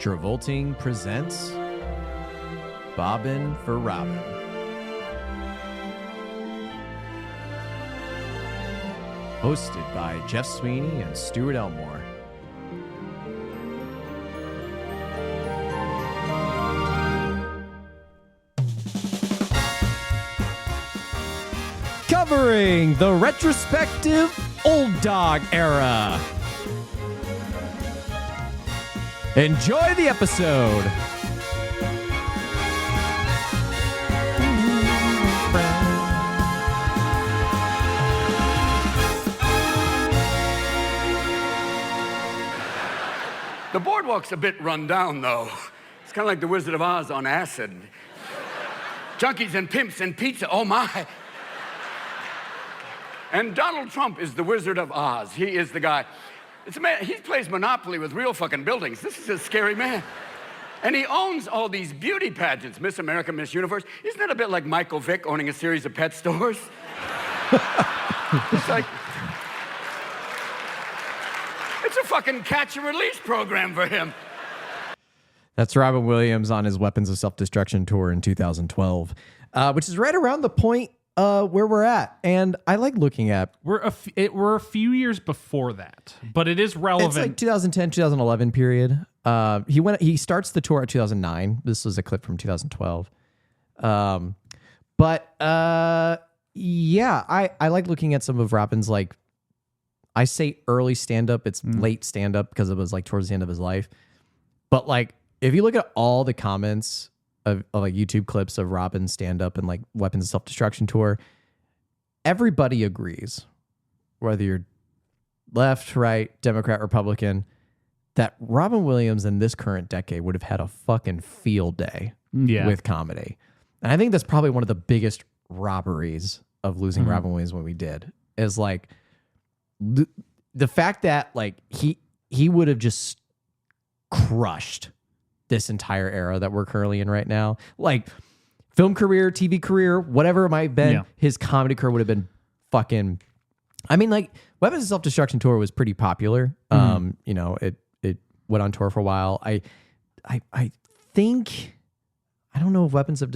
Travolting presents Bobbin for Robin. Hosted by Jeff Sweeney and Stuart Elmore. Covering the retrospective Old Dog era. Enjoy the episode. The boardwalk's a bit run down, though. It's kind of like the Wizard of Oz on acid. Junkies and pimps and pizza, oh my. And Donald Trump is the Wizard of Oz. He is the guy. It's a man, he plays Monopoly with real fucking buildings. This is a scary man. And he owns all these beauty pageants, Miss America, Miss Universe. Isn't that a bit like Michael Vick owning a series of pet stores? It's like, it's a fucking catch and release program for him. That's Robin Williams on his Weapons of Self-Destruction tour in 2012, which is right around the point where we're at. And I like looking at... We're a few years before that, but it is relevant. It's like 2010, 2011 period. He starts the tour at 2009. This was a clip from 2012. Yeah, I like looking at some of Robin's, like, I say early stand-up. It's late stand-up because it was like towards the end of his life. But like, if you look at all the comments of like YouTube clips of Robin's stand-up and like Weapons of Self-Destruction tour, everybody agrees, whether you're left, right, Democrat, Republican, that Robin Williams in this current decade would have had a fucking field day with comedy. And I think that's probably one of the biggest robberies of losing Robin Williams when we did, is like the fact that like he would have just crushed this entire era that we're currently in right now. Like film career, TV career, whatever it might have been, his comedy career would have been fucking... I mean, like, Weapons of Self-Destruction tour was pretty popular. You know, it went on tour for a while. I think... I don't know if Weapons of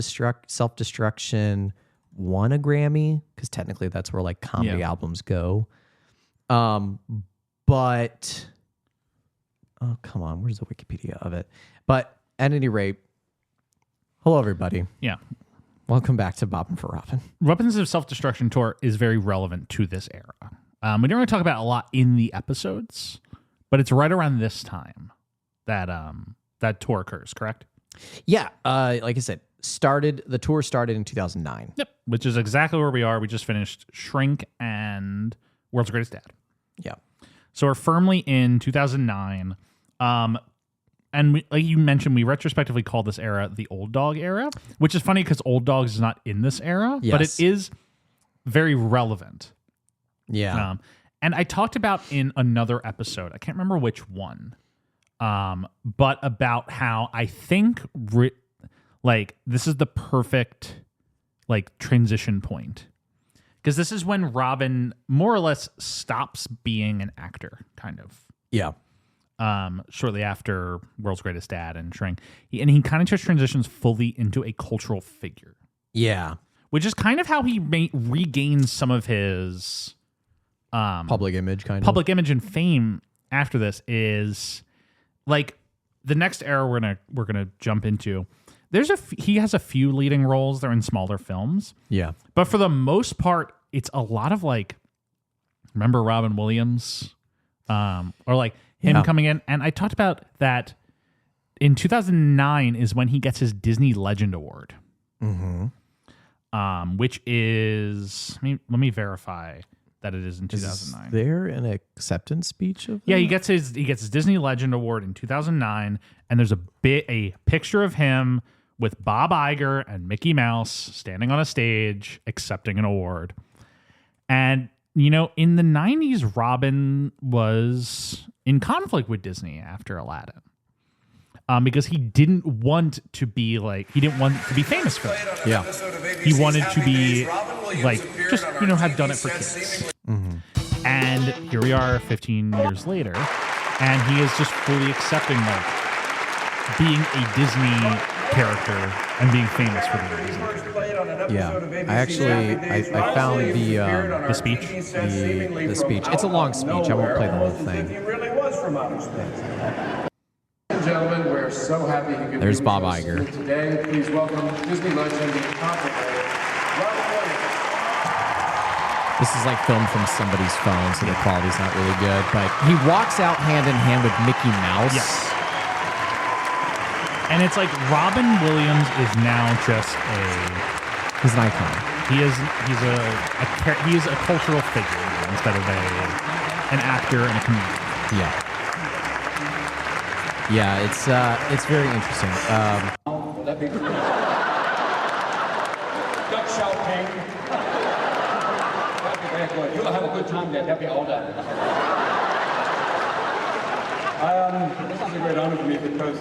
Self-Destruction won a Grammy, because technically that's where, like, comedy albums go. But... Oh, come on. Where's the Wikipedia of it? But at any rate, hello, everybody. Yeah. Welcome back to Bobbin for Robin. Weapons of Self-Destruction tour is very relevant to this era. We don't really talk about it a lot in the episodes, but it's right around this time that that tour occurs, correct? Yeah. Like I said, the tour started in 2009. Yep. Which is exactly where we are. We just finished Shrink and World's Greatest Dad. Yeah. So we're firmly in 2009. And like you mentioned, we retrospectively call this era the Old Dog era, which is funny because Old Dogs is not in this era, but it is very relevant. Yeah. And I talked about in another episode, I can't remember which one, but about how I think like this is the perfect like transition point. Because this is when Robin more or less stops being an actor, kind of. Yeah. Shortly after World's Greatest Dad and Shrink. He kind of just transitions fully into a cultural figure. Yeah. Which is kind of how he regains some of his... public image, kind of. Public image and fame after this is... Like, the next era we're gonna jump into... He has a few leading roles. They're in smaller films. Yeah. But for the most part, it's a lot of like, remember Robin Williams? Or like him coming in. And I talked about that in 2009 is when he gets his Disney Legend Award. Mm-hmm. Which is, let me verify that it is in 2009. Is there an acceptance speech of that? Yeah, he gets his Disney Legend Award in 2009. And there's a picture of him with Bob Iger and Mickey Mouse standing on a stage accepting an award. And, you know, in the 90s, Robin was in conflict with Disney after Aladdin. Because he didn't want to be famous for it. Yeah. He wanted to be like, just, you know, have done it for kids. Mm-hmm. And here we are 15 years later, and he is just fully accepting like, being a Disney character and being famous for being a Disney character. Yeah, I found The speech. the speech. It's a long speech. I won't play the whole thing. He really was from outer space. Gentlemen, we're so happy you could There's be Bob with us Iger. today. Please welcome Disney legend, the incomparable Robin Williams. This is like filmed from somebody's phone, so the quality's not really good. But he walks out hand in hand with Mickey Mouse. Yes. And it's like Robin Williams is now just He's an icon. he is a cultural figure now instead of an actor and a comedian. Yeah. Yeah, it's very interesting. Let me Duck shouting. That'd be very good. You'll have a good time there. That'll be all done. This is a great honor for me because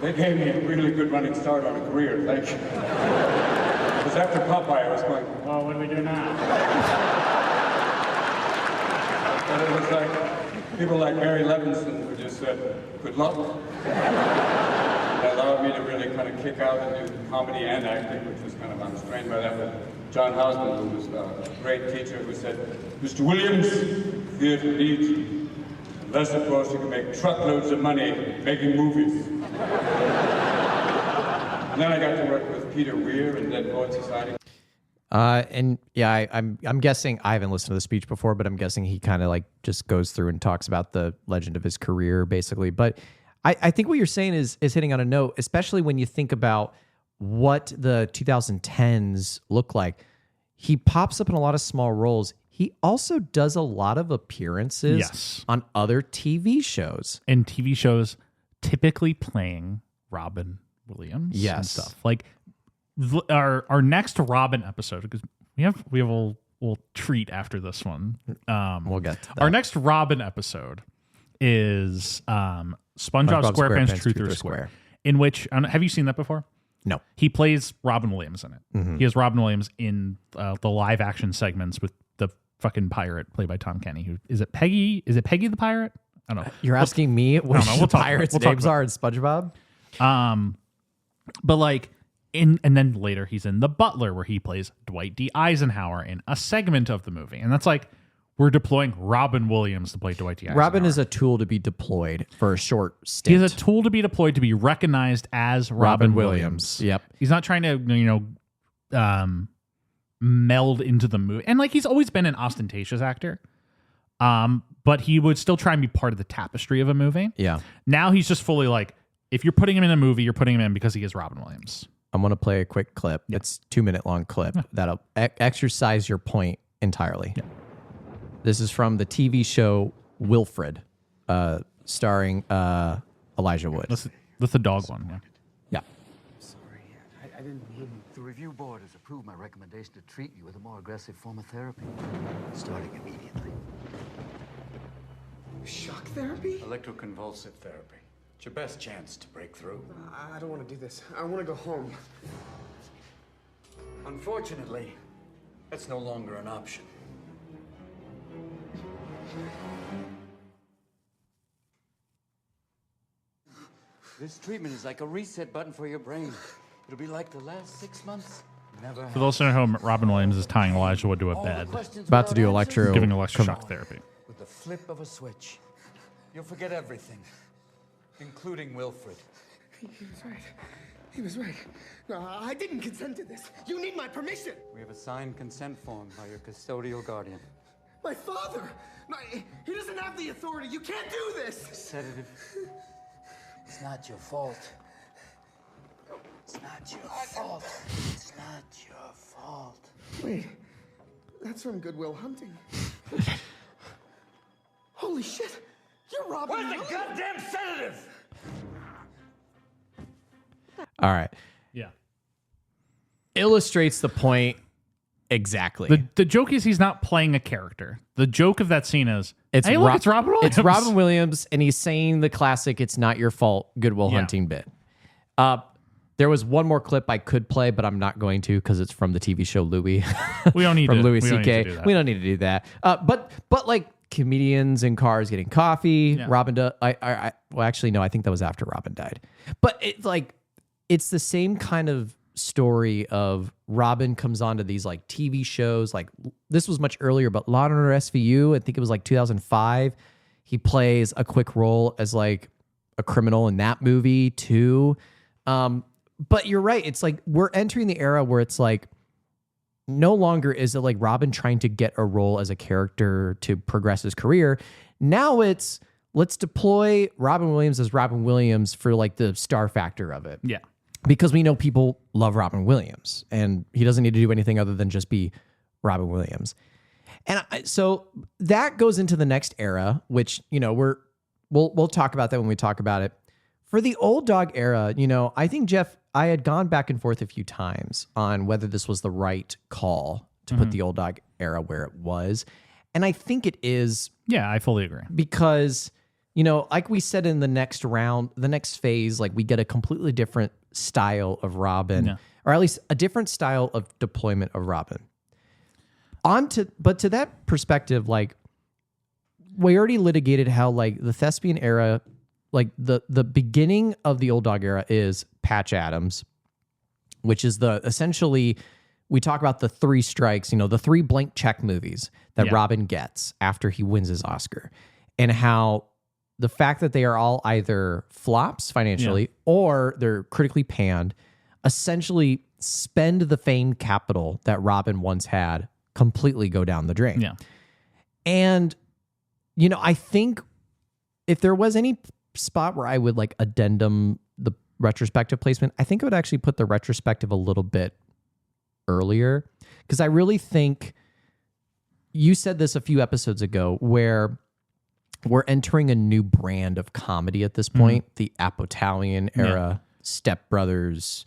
they gave me a really good running start on a career. Thank you. Because after Popeye, I was going, well, what do we do now? And it was like people like Mary Levinson who just said, good luck. That allowed me to really kind of kick out and do comedy and acting, which was kind of, I'm strained by that. But John Houseman, who was a great teacher, who said, Mr. Williams, theater needs you. Unless, of course, you can make truckloads of money making movies. And then I got to work with Peter Weir and Dead Poets Society. And yeah, I'm guessing I haven't listened to the speech before, but I'm guessing he kind of like just goes through and talks about the legend of his career, basically. But I think what you're saying is hitting on a note, especially when you think about what the 2010s look like. He pops up in a lot of small roles. He also does a lot of appearances on other TV shows. And TV shows typically playing Robin Williams and stuff. Like our next Robin episode, because we have a little treat after this one. We'll get to that. Our next Robin episode is SpongeBob SquarePants Truth or Square, in which, have you seen that before? No. He plays Robin Williams in it. Mm-hmm. He has Robin Williams in the live action segments with the fucking pirate played by Tom Kenny. Who is it? Peggy? Is it Peggy the pirate? I don't know. You're asking me what the pirates' names are in SpongeBob? But like and then later he's in The Butler, where he plays Dwight D. Eisenhower in a segment of the movie, and that's like we're deploying Robin Williams to play Dwight D. Eisenhower. Robin is a tool to be deld for a short stint. He's a tool to be deployed to be recognized as Robin Williams. Yep. He's not trying to meld into the movie, and like he's always been an ostentatious actor. But he would still try and be part of the tapestry of a movie. Yeah. Now he's just fully like, if you're putting him in a movie, you're putting him in because he is Robin Williams. I'm going to play a quick clip. Yeah. It's 2-minute long clip that'll exercise your point entirely. Yeah. This is from the TV show Wilfred, starring Elijah Wood. That's the dog one. Yeah. Yeah. Sorry, I didn't mean. The review board has approved my recommendation to treat you with a more aggressive form of therapy, starting immediately. Shock therapy? Electroconvulsive therapy. It's your best chance to break through. I don't want to do this. I want to go home. Unfortunately, that's no longer an option. This treatment is like a reset button for your brain. It'll be like the last 6 months. Never For those who know home, Robin Williams is tying Elijah Wood to a bed, About to do giving electroshock therapy. With the flip of a switch. You'll forget everything, including Wilfred. He was right. He was right. No, I didn't consent to this. You need my permission. We have a signed consent form by your custodial guardian. My father. No, he doesn't have the authority. You can't do this. Sedative. It's not your fault. It's not your fault. It's not your fault. Wait, that's from Good Will Hunting. Holy shit! You're Robin. Where's the goddamn sedative? All right. Yeah. Illustrates the point exactly. The joke is he's not playing a character. The joke of that scene is, It's hey, look, it's Robin Williams. It's Robin Williams, and he's saying the classic "It's not your fault" Good Will Hunting bit. There was one more clip I could play, but I'm not going to because it's from the TV show Louie. We don't need from to, Louis we don't need to C.K. do that. We don't need to do that. But like comedians in cars getting coffee. Yeah. Robin does. Well, actually, no. I think that was after Robin died. But it's the same kind of story of Robin comes onto these like TV shows. Like this was much earlier, but Law and Order SVU. I think it was like 2005. He plays a quick role as like a criminal in that movie too. But you're right. It's like we're entering the era where it's like no longer is it like Robin trying to get a role as a character to progress his career. Now it's let's deploy Robin Williams as Robin Williams for like the star factor of it. Yeah. Because we know people love Robin Williams and he doesn't need to do anything other than just be Robin Williams. And so that goes into the next era, which, you know, we'll talk about that when we talk about it. For the old dog era, you know, I think, Jeff, I had gone back and forth a few times on whether this was the right call to put the old dog era where it was. And I think it is. Yeah, I fully agree. Because, you know, like we said in the next round, the next phase, like we get a completely different style of Robin, or at least a different style of deployment of Robin. But to that perspective, like we already litigated how like the thespian era, like the beginning of the old dog era is Patch Adams, which is essentially we talk about the three strikes, you know, the three blank check movies that Robin gets after he wins his Oscar, and how the fact that they are all either flops financially or they're critically panned, essentially spend the fame capital that Robin once had completely go down the drain. Yeah. And, you know, I think if there was any spot where I would like addendum the retrospective placement, I think I would actually put the retrospective a little bit earlier, because I really think you said this a few episodes ago where we're entering a new brand of comedy at this point, the Apatow era, Step Brothers,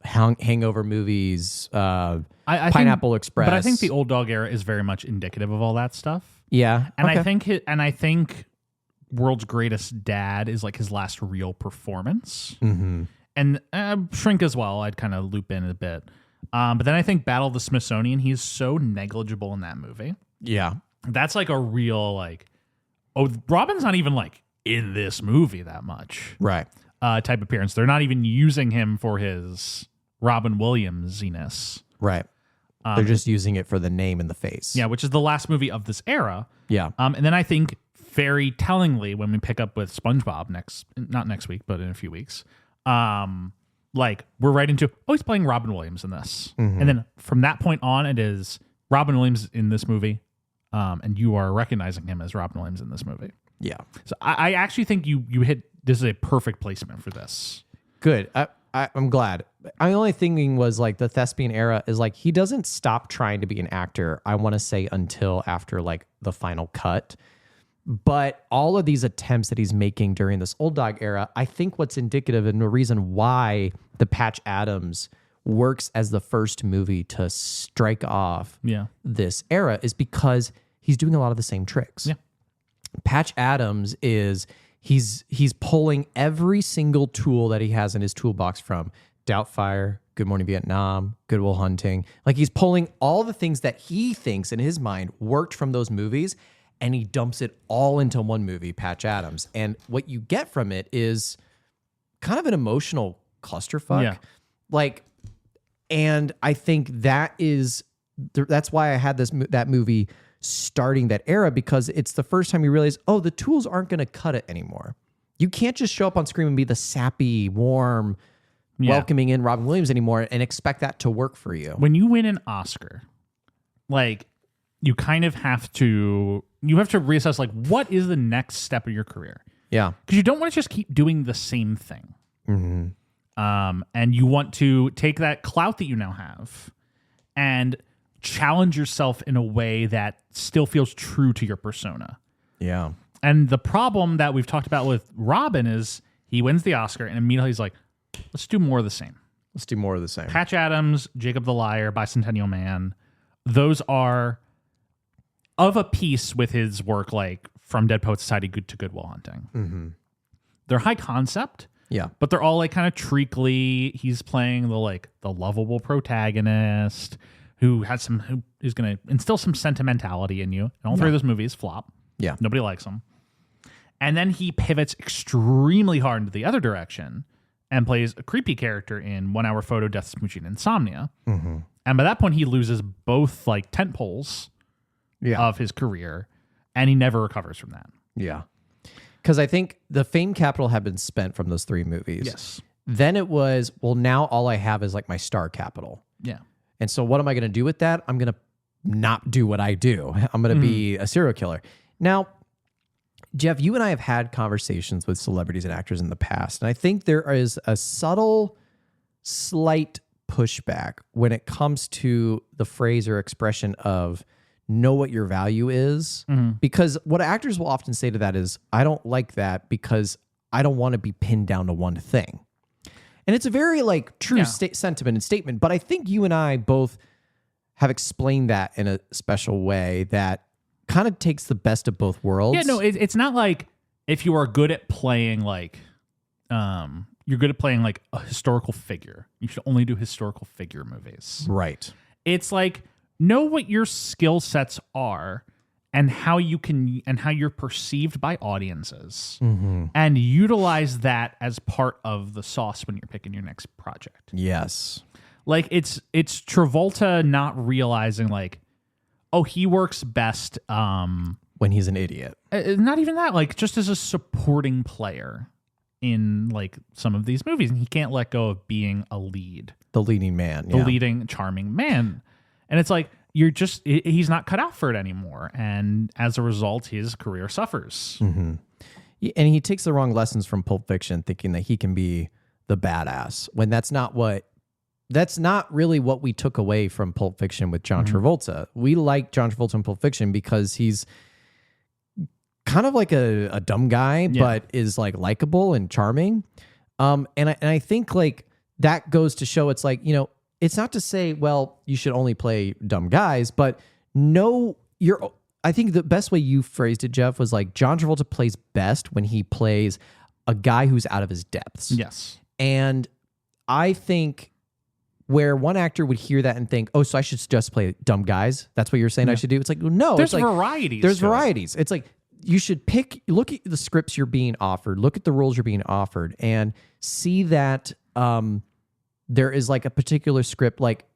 Hangover movies, Pineapple Express. But I think the old dog era is very much indicative of all that stuff. Yeah. And I think World's Greatest Dad is like his last real performance. Mm-hmm. And Shrink as well, I'd kind of loop in a bit. But then I think Battle of the Smithsonian, he's so negligible in that movie. Yeah. That's like a real like, oh, Robin's not even like in this movie that much. Right. Type appearance. They're not even using him for his Robin Williams-iness. Right. They're just using it for the name and the face. Yeah, which is the last movie of this era. Yeah. And then I think very tellingly when we pick up with SpongeBob not next week, but in a few weeks, like we're right into, he's playing Robin Williams in this. Mm-hmm. And then from that point on, it is Robin Williams in this movie. And you are recognizing him as Robin Williams in this movie. Yeah. So I actually think you hit, this is a perfect placement for this. Good. I'm glad. My only thinking was like the thespian era is like he doesn't stop trying to be an actor, I want to say, until after like the final cut. But all of these attempts that he's making during this old dog era, I think what's indicative and the reason why the Patch Adams works as the first movie to strike off this era is because he's doing a lot of the same tricks. Yeah. Patch Adams is he's pulling every single tool that he has in his toolbox from Doubtfire, Good Morning Vietnam, Good Will Hunting. Like he's pulling all the things that he thinks in his mind worked from those movies, and he dumps it all into one movie, Patch Adams. And what you get from it is kind of an emotional clusterfuck. Yeah. Like, and I think that's why I had that movie starting that era, because it's the first time you realize, the tools aren't going to cut it anymore. You can't just show up on screen and be the sappy, warm, welcoming in Robin Williams anymore and expect that to work for you. When you win an Oscar, like you kind of have to reassess like what is the next step of your career. Yeah. Because you don't want to just keep doing the same thing. Mm-hmm. And you want to take that clout that you now have and challenge yourself in a way that still feels true to your persona. Yeah. And the problem that we've talked about with Robin is he wins the Oscar and immediately he's like, let's do more of the same. Let's do more of the same. Patch Adams, Jacob the Liar, Bicentennial Man, those are of a piece with his work like From Dead Poet Society to Good Will Hunting. Mm-hmm. They're high concept. Yeah. But they're all like kind of treacly. He's playing the lovable protagonist who's going to instill some sentimentality in you. And all three of those movies flop. Yeah. Nobody likes him. And then he pivots extremely hard into the other direction and plays a creepy character in 1 Hour Photo, Death, Smooching, Insomnia. Mm-hmm. And by that point, he loses both like tent poles of his career, and he never recovers from that. Yeah. Because I think the fame capital had been spent from those 3 movies. Yes. Then it was, well, now all I have is like my star capital. Yeah. And so what am I going to do with that? I'm going to not do what I do. I'm going to be a serial killer. Now, Jeff, you and I have had conversations with celebrities and actors in the past, and I think there is a subtle, slight pushback when it comes to the phrase or expression of know what your value is. Because what actors will often say to that is, I don't like that because I don't want to be pinned down to one thing. And it's a very like true sentiment and statement, but I think you and I both have explained that in a special way that kind of takes the best of both worlds. Yeah, no, it's not like if you are good at playing like, you're good at playing like a historical figure, you should only do historical figure movies. Right. It's like, know what your skill sets are and how you're perceived by audiences, and utilize that as part of the sauce when you're picking your next project. Yes. Like it's Travolta not realizing like, oh, he works best when he's an idiot. Not even that, like just as a supporting player in like some of these movies, and he can't let go of being a lead, the leading man, the leading charming man. And it's like, he's not cut out for it anymore. And as a result, his career suffers. And he takes the wrong lessons from Pulp Fiction, thinking that he can be the badass when that's not really what we took away from Pulp Fiction with John Travolta. We like John Travolta in Pulp Fiction because he's kind of like a dumb guy, but is like likable and charming. And I think like that goes to show it's like, you know, it's not to say, well, you should only play dumb guys, but I think the best way you phrased it, Jeff, was like John Travolta plays best when he plays a guy who's out of his depths. Yes. And I think where one actor would hear that and think, oh, so I should just play dumb guys. That's what you're saying I should do. It's like, no, there's it's like, varieties. There's varieties. It's like, you should look at the scripts you're being offered, look at the roles you're being offered, and see that there is like a particular script. Like,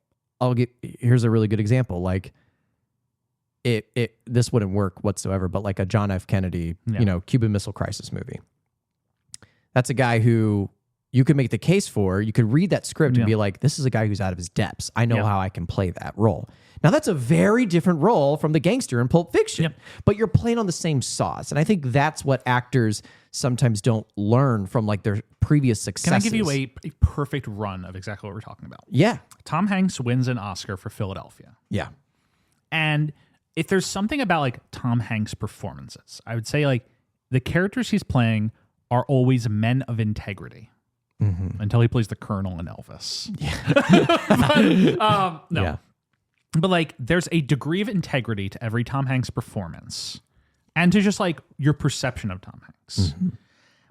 here's a really good example. Like, this wouldn't work whatsoever, but like a John F. Kennedy, Cuban Missile Crisis movie. That's a guy who you could make the case for. You could read that script and be like, this is a guy who's out of his depths. I know how I can play that role. Now, that's a very different role from the gangster in Pulp Fiction, but you're playing on the same sauce. And I think that's what actors sometimes don't learn from like their previous successes. Can I give you a perfect run of exactly what we're talking about? Yeah. Tom Hanks wins an Oscar for Philadelphia. Yeah. And if there's something about like Tom Hanks' performances, I would say like the characters he's playing are always men of integrity. Until he plays the Colonel in Elvis. No. Yeah. But like there's a degree of integrity to every Tom Hanks performance and to just like your perception of Tom Hanks.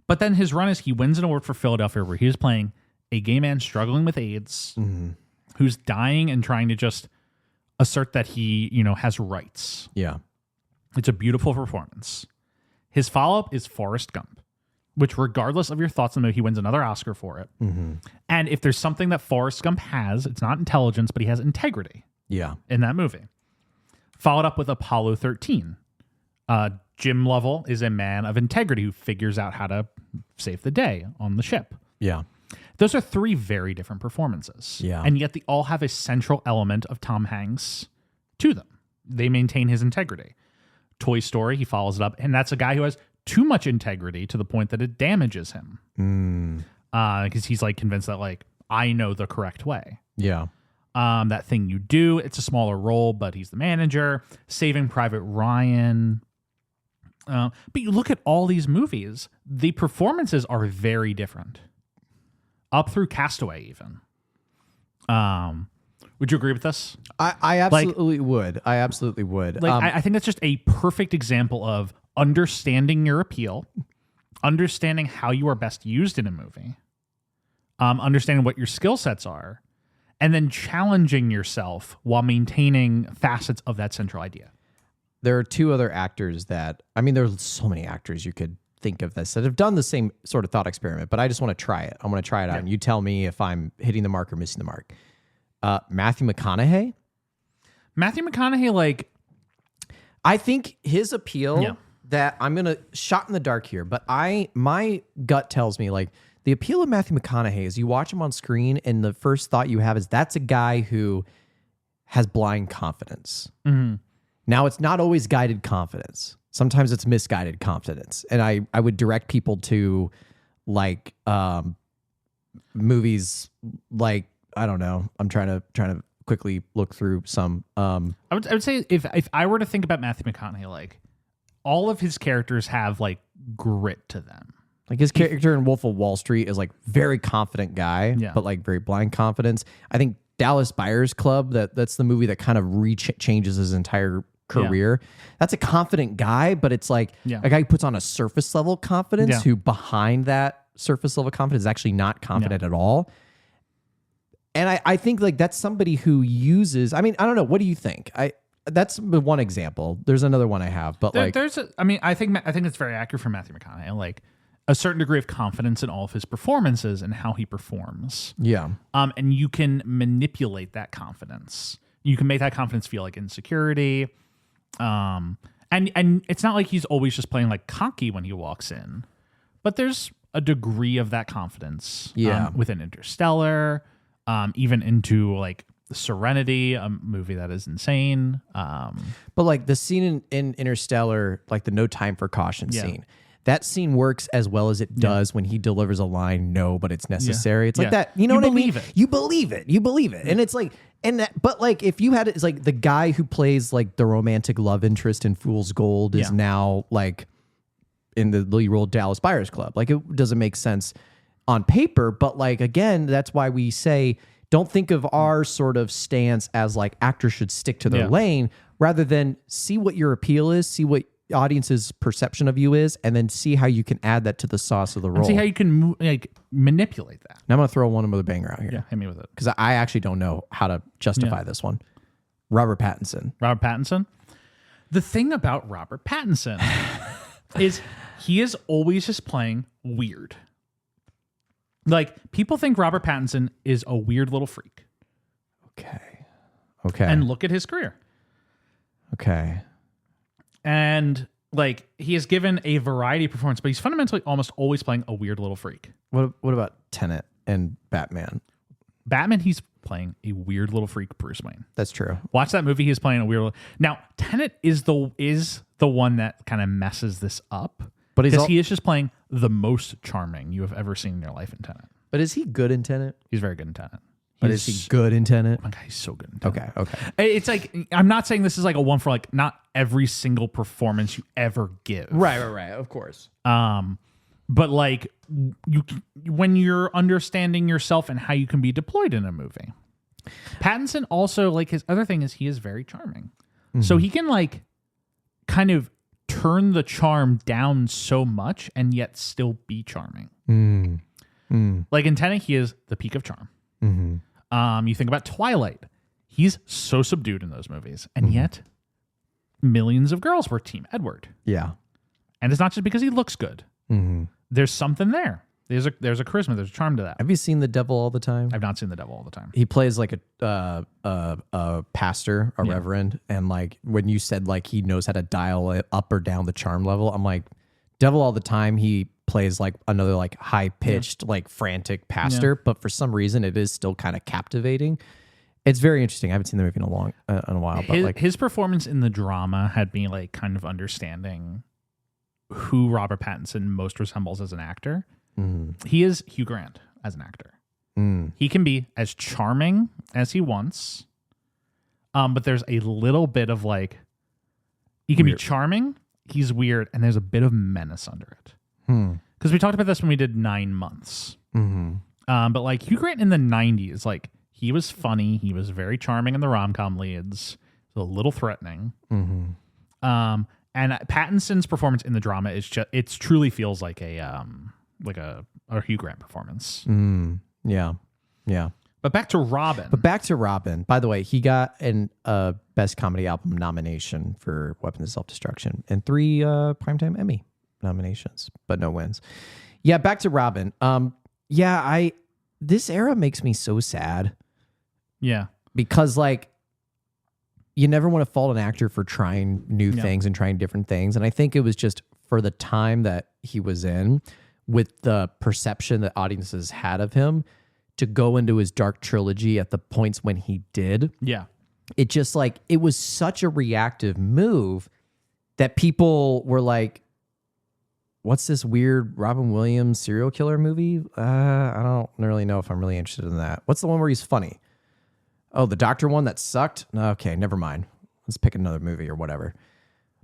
But then his run is he wins an award for Philadelphia where he is playing a gay man struggling with AIDS who's dying and trying to just assert that he, has rights. Yeah. It's a beautiful performance. His follow-up is Forrest Gump, which regardless of your thoughts on the movie, he wins another Oscar for it. And if there's something that Forrest Gump has, it's not intelligence, but he has integrity. Yeah. In that movie. Followed up with Apollo 13. Jim Lovell is a man of integrity who figures out how to save the day on the ship. Yeah. Those are 3 very different performances. Yeah. And yet they all have a central element of Tom Hanks to them. They maintain his integrity. Toy Story, he follows it up. And that's a guy who has too much integrity to the point that it damages him. Because he's like convinced that like, I know the correct way. Yeah. That Thing You Do, it's a smaller role, but he's the manager. Saving Private Ryan. But you look at all these movies, the performances are very different. Up through Castaway, even. Would you agree with this? I absolutely would. I absolutely would. I think that's just a perfect example of understanding your appeal, understanding how you are best used in a movie, understanding what your skill sets are, and then challenging yourself while maintaining facets of that central idea. there are two other actors that, I mean, there's so many actors you could think of this that have done the same sort of thought experiment, but I just want to try it. I want to try it out, and you tell me if I'm hitting the mark or missing the mark. Matthew McConaughey. Matthew McConaughey, like, I think his appeal that I'm gonna shot in the dark here, but my gut tells me like the appeal of Matthew McConaughey is you watch him on screen, and the first thought you have is that's a guy who has blind confidence. Mm-hmm. Now it's not always guided confidence. Sometimes it's misguided confidence. And I would direct people to like movies like, I don't know. I'm trying to quickly look through some. I would say if I were to think about Matthew McConaughey, like all of his characters have like grit to them. Like his character in Wolf of Wall Street is like very confident guy, but like very blind confidence. I think Dallas Buyers Club, that's the movie that kind of changes his entire career. That's a confident guy, but it's like a guy who puts on a surface level confidence who behind that surface level confidence is actually not confident at all. And I think like that's somebody who uses, I mean, I don't know. What do you think? That's one example. There's another one I have, but I think it's very accurate for Matthew McConaughey. Like a certain degree of confidence in all of his performances and how he performs. Yeah. And you can manipulate that confidence. You can make that confidence feel like insecurity. And it's not like he's always just playing like cocky when he walks in, but there's a degree of that confidence. Within Interstellar, even into like Serenity, a movie that is insane. But like the scene in Interstellar, like the no time for caution scene, that scene works as well as it does when he delivers a line, no, but it's necessary. It's like that, you know what I mean? You believe it. And it's like, but like if you had it, it's like the guy who plays like the romantic love interest in Fool's Gold is now like in the lead role Dallas Buyers Club. Like it doesn't make sense on paper, but like, again, that's why we say, don't think of our sort of stance as like actors should stick to their lane, rather than see what your appeal is, see what audience's perception of you is, and then see how you can add that to the sauce of the role. And see how you can manipulate that. Now I'm going to throw one other banger out here. Yeah, hit me with it. Because I actually don't know how to justify this one. Robert Pattinson. Robert Pattinson? The thing about Robert Pattinson is he is always just playing weird. Like, people think Robert Pattinson is a weird little freak. Okay. And look at his career. Okay. And, like, he has given a variety of performance, but he's fundamentally almost always playing a weird little freak. What about Tenet and Batman? Batman, he's playing a weird little freak Bruce Wayne. That's true. Watch that movie, he's playing a weird little... Now, Tenet is the one that kind of messes this up. But he is just playing the most charming you have ever seen in your life in Tenet. But is he good in Tenet? He's very good in Tenet. But is he good in Tenet? Oh my God, he's so good in Tenet. Okay. It's like, I'm not saying this is like a one for like not every single performance you ever give. Right. Of course. But like when you're understanding yourself and how you can be deployed in a movie. Pattinson also, like, his other thing is he is very charming. Mm-hmm. So he can like kind of turn the charm down so much and yet still be charming. Like in Tenet, he is the peak of charm. You think about Twilight, he's so subdued in those movies, and yet millions of girls were Team Edward. Yeah. And it's not just because he looks good. There's something there. There's a charisma, there's a charm to that. Have you seen The Devil All the Time? I've not seen The Devil All the Time. He plays like a pastor, a reverend, and like when you said like he knows how to dial it up or down the charm level, I'm like, Devil All the Time, he plays like another like high pitched like frantic pastor, but for some reason it is still kind of captivating. It's very interesting. I haven't seen the movie in a while, but like his performance in the drama had me like kind of understanding who Robert Pattinson most resembles as an actor. He is Hugh Grant as an actor. He can be as charming as he wants, but there's a little bit of like, he can be charming, he's weird, and there's a bit of menace under it. Because we talked about this when we did 9 Months. But like Hugh Grant in the 90s, like he was funny, he was very charming in the rom-com leads, a little threatening. And Pattinson's performance in the drama is just, it truly feels like a Hugh Grant performance. Yeah. But back to Robin. By the way, he got Best Comedy Album nomination for Weapons of Self-Destruction, and 3 Primetime Emmy nominations, but no wins. Yeah, back to Robin. This era makes me so sad. Yeah. Because like you never want to fault an actor for trying new things and trying different things. And I think it was just for the time that he was in, with the perception that audiences had of him, to go into his dark trilogy at the points when he did. Yeah. It just like, it was such a reactive move that people were like, what's this weird Robin Williams serial killer movie? I don't really know if I'm really interested in that. What's the one where he's funny? Oh, the doctor one that sucked? Okay, never mind. Let's pick another movie or whatever.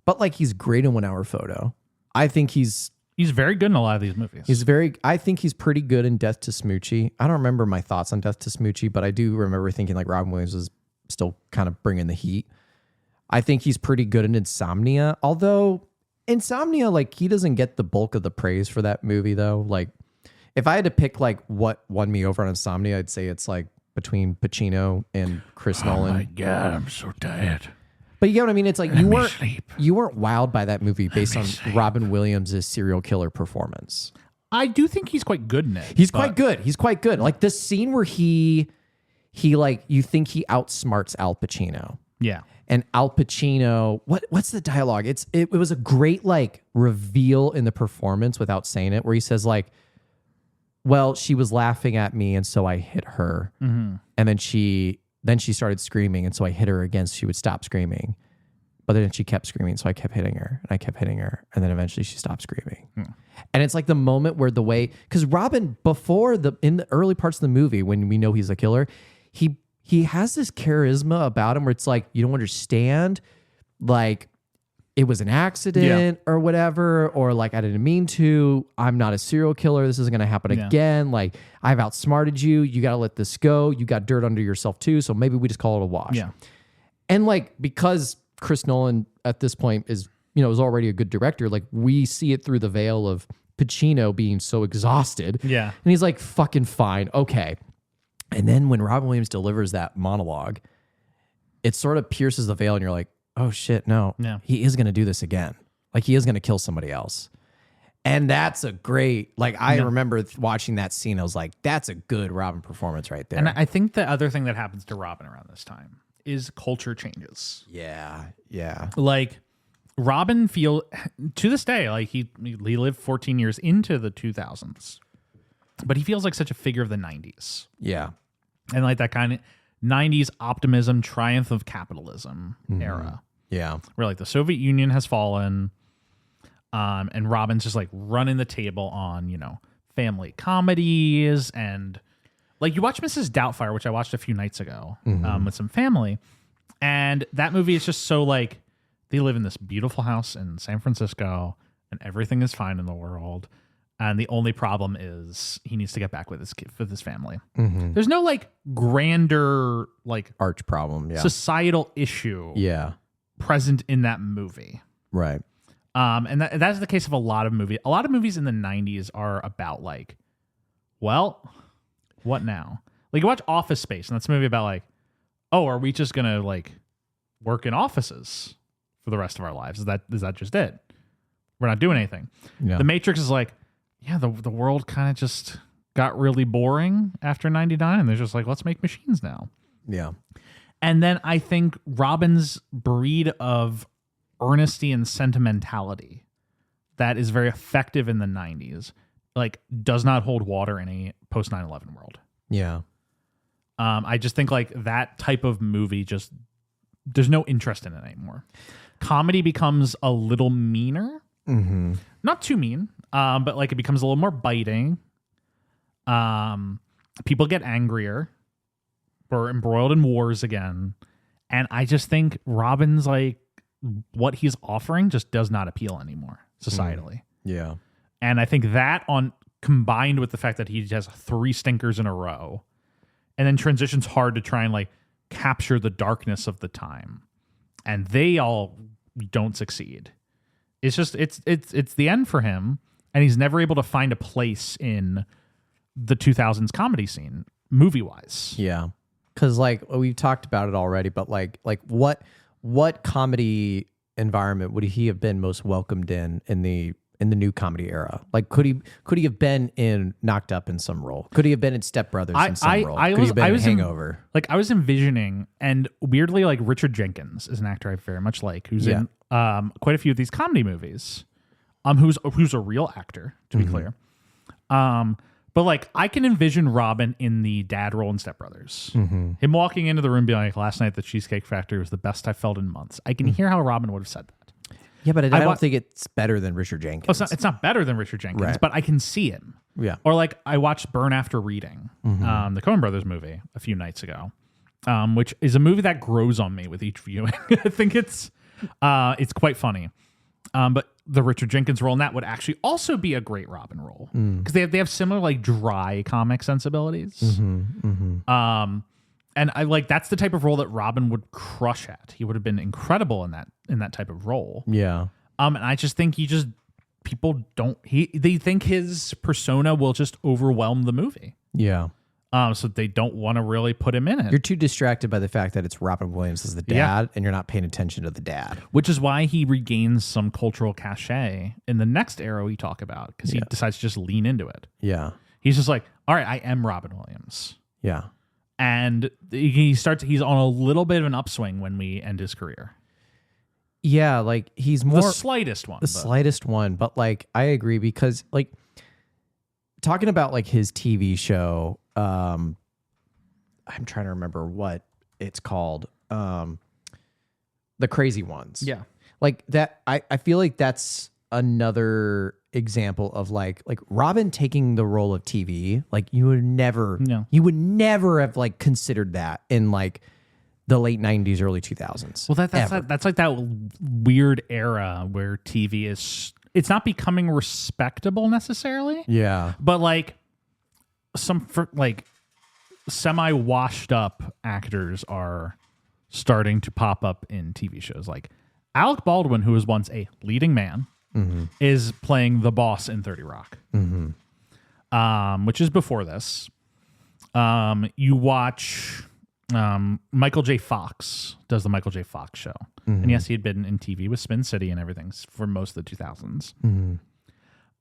But like, he's great in 1 Hour Photo. I think he's very good in a lot of these movies. I think he's pretty good in Death to Smoochie. I don't remember my thoughts on Death to Smoochie, but I do remember thinking like Robin Williams was still kind of bringing the heat. I think he's pretty good in Insomnia, although Insomnia, like, he doesn't get the bulk of the praise for that movie though. Like, if I had to pick like what won me over on Insomnia, I'd say it's like between Pacino and Chris Nolan. Oh my God, I'm so tired. But you get what I mean? It's like you weren't wowed by that movie based on Robin Williams' serial killer performance. I do think he's quite good in it. He's quite good. He's quite good. Like the scene where he like, you think he outsmarts Al Pacino. Yeah. And Al Pacino, what's the dialogue? It was a great like reveal in the performance without saying it, where he says like, well, she was laughing at me and so I hit her. Mm-hmm. And then she started screaming and so I hit her again so she would stop screaming. But then she kept screaming, so I kept hitting her and I kept hitting her, and then eventually she stopped screaming. And it's like the moment where because Robin, in the early parts of the movie, when we know he's a killer, he has this charisma about him where it's like, you don't understand, like it was an accident or whatever, or like I didn't mean to, I'm not a serial killer, this isn't going to happen again, like I've outsmarted you, you got to let this go, you got dirt under yourself too, so maybe we just call it a wash. Yeah. And like, because Chris Nolan at this point is already a good director, like we see it through the veil of Pacino being so exhausted. Yeah. And he's like, fucking fine, okay. And then when Robin Williams delivers that monologue, it sort of pierces the veil and you're like, oh shit, no, he is going to do this again. Like he is going to kill somebody else. And that's a great, like, I remember watching that scene. I was like, that's a good Robin performance right there. And I think the other thing that happens to Robin around this time is culture changes. Yeah. Yeah. Like Robin to this day, like he lived 14 years into the 2000s, but he feels like such a figure of the 90s. Yeah. And like that kind of 90s optimism, triumph of capitalism era. Yeah. Where like the Soviet Union has fallen, and Robin's just like running the table on, family comedies. And like you watch Mrs. Doubtfire, which I watched a few nights ago with some family. And that movie is just so like, they live in this beautiful house in San Francisco and everything is fine in the world. And the only problem is he needs to get back with his family. Mm-hmm. There's no like grander, like arch problem, societal issue present in that movie. Right. And that's the case of a lot of movies. A lot of movies in the 90s are about like, well, what now? Like you watch Office Space, and that's a movie about like, oh, are we just going to like work in offices for the rest of our lives? Is that just it? We're not doing anything. Yeah. The Matrix is like, yeah, the world kind of just got really boring after 99, and they're just like, let's make machines now. Yeah. And then I think Robin's breed of earnesty and sentimentality that is very effective in the 90s, like, does not hold water in a post 9/11 world. Yeah. I just think like that type of movie there's no interest in it anymore. Comedy becomes a little meaner. Mm-hmm. Not too mean, but like it becomes a little more biting. People get angrier. We're embroiled in wars again. And I just think Robin's like, what he's offering just does not appeal anymore societally. Yeah. And I think that combined with the fact that he has 3 stinkers in a row and then transitions hard to try and like capture the darkness of the time. And they all don't succeed. It's just, it's the end for him. And he's never able to find a place in the 2000s comedy scene, movie wise. Yeah. Cause like we've talked about it already, but like what what comedy environment would he have been most welcomed in the new comedy era? Like, could he have been in Knocked Up in some role? Could he have been in Step Brothers in some role? Could he have been in Hangover? I was envisioning, and weirdly, like Richard Jenkins is an actor I very much like, who's in quite a few of these comedy movies. Who's a real actor, to be clear. But like, I can envision Robin in the dad role in Step Brothers. Him walking into the room being like, last night at the Cheesecake Factory was the best I felt in months. I can hear how Robin would have said that. Yeah, but I don't think it's better than Richard Jenkins. Oh, it's not better than Richard Jenkins, Right. but I can see him. Yeah. Or like, I watched Burn After Reading, the Coen Brothers movie a few nights ago, which is a movie that grows on me with each viewing. I think it's quite funny. But the Richard Jenkins role in that would actually also be a great Robin role because they have similar like dry comic sensibilities. And I like that's the type of role that Robin would crush at. He would have been incredible in that type of role. Yeah. And I just think they think his persona will just overwhelm the movie. Yeah. So they don't want to really put him in it. You're too distracted by the fact that it's Robin Williams as the dad, and you're not paying attention to the dad. Which is why he regains some cultural cachet in the next era we talk about, because he decides to just lean into it. Yeah. He's just like, all right, I am Robin Williams. Yeah. And he's on a little bit of an upswing when we end his career. Yeah, like he's more... The slightest one. Slightest one, but like I agree because like talking about like his TV show, I'm trying to remember what it's called. The Crazy Ones. Yeah. Like that, I feel like that's another example of like Robin taking the role of TV. Like you would never have like considered that in like the late 90s, early 2000s. Well, that's like that weird era where TV it's not becoming respectable necessarily. Yeah. But like semi-washed up actors are starting to pop up in TV shows. Like Alec Baldwin, who was once a leading man, is playing the boss in 30 Rock, which is before this. You watch Michael J. Fox does the Michael J. Fox show. And yes, he had been in TV with Spin City and everything for most of the 2000s.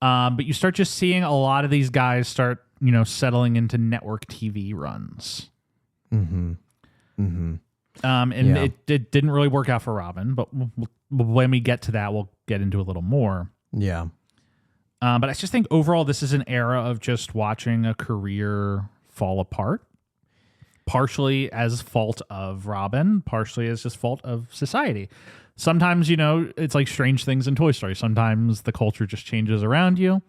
But you start just seeing a lot of these guys start, settling into network TV runs. And it didn't really work out for Robin, but when we get to that, we'll get into a little more. Yeah. But I just think overall, this is an era of just watching a career fall apart. Partially as fault of Robin, partially as just fault of society. Sometimes, it's like strange things in Toy Story. Sometimes the culture just changes around you,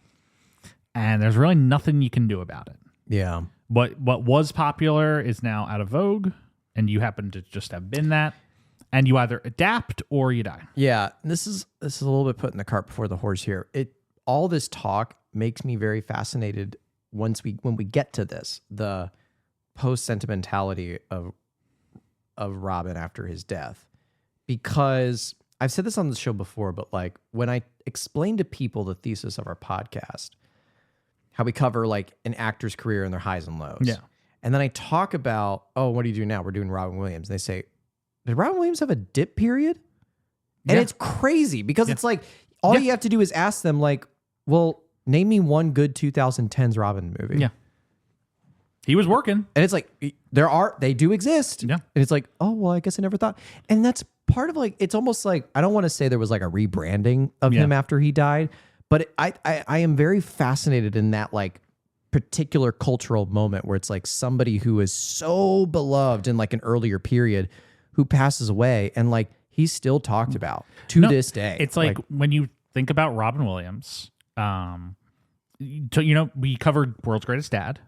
and there's really nothing you can do about it. Yeah. What was popular is now out of vogue, and you happen to just have been that, and you either adapt or you die. Yeah. This is a little bit putting the cart before the horse here. All this talk makes me very fascinated when we get to this, the post-sentimentality of Robin after his death, because I've said this on the show before, but like when I explain to people the thesis of our podcast, how we cover like an actor's career and their highs and lows. Yeah. And then I talk about, what do you do now? We're doing Robin Williams. And they say, did Robin Williams have a dip period? And it's crazy because it's like, all you have to do is ask them like, well, name me one good 2010s Robin movie. Yeah. He was working. And it's like, they do exist. Yeah. And it's like, oh, well, I guess I never thought. And that's part of like, it's almost like, I don't want to say there was like a rebranding of him after he died, but I am very fascinated in that like particular cultural moment where it's like somebody who is so beloved in like an earlier period who passes away and like he's still talked about to this day. It's like when you think about Robin Williams, we covered World's Greatest Dad.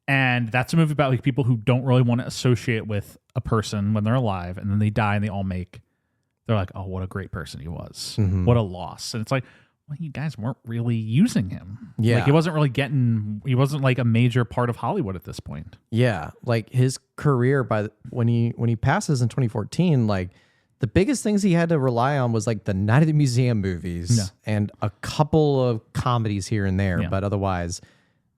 And that's a movie about like people who don't really want to associate with a person when they're alive, and then they die, and they're like, "Oh, what a great person he was! What a loss!" And it's like, well, you guys weren't really using him. Yeah, like he wasn't like a major part of Hollywood at this point. Yeah, like his career when he passes in 2014, like the biggest things he had to rely on was like the Night at the Museum movies and a couple of comedies here and there, but otherwise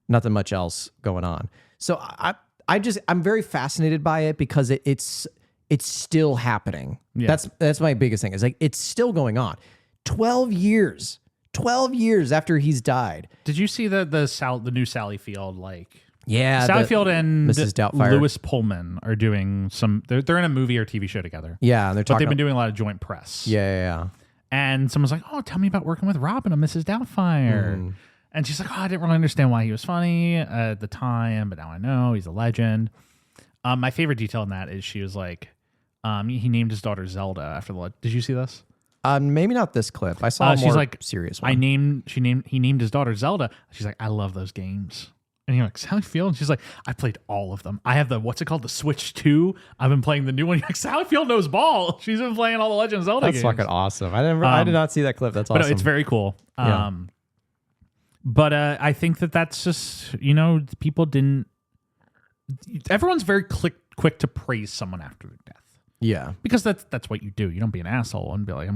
nothing much else going on. So I'm very fascinated by it because it's still happening. Yeah. That's my biggest thing. Is like it's still going on. 12 years after he's died. Did you see the new Sally Field Yeah, Sally Field and Mrs. Doubtfire. Lewis Pullman are doing they're in a movie or TV show together. Yeah, and they're But talking. they've been doing a lot of joint press. Yeah. And someone's like, "Oh, tell me about working with Robin on Mrs. Doubtfire." And she's like, "Oh, I didn't really understand why he was funny at the time, but now I know he's a legend." My favorite detail in that is she was like, he named his daughter Zelda after the. Did you see this? Maybe not this clip. I saw a more she's like, serious one. He named his daughter Zelda. She's like, "I love those games." And you're like, "Sally Field?" And she's like, "I played all of them. I have what's it called? The Switch 2. I've been playing the new one." You're like, Sally Field knows ball. She's been playing all the Legend of Zelda That's games. fucking awesome. I did not see that clip. That's awesome. But it's very cool. Yeah. But I think that's just, people didn't. Everyone's very quick to praise someone after their death. Yeah. Because that's what you do. You don't be an asshole and be like,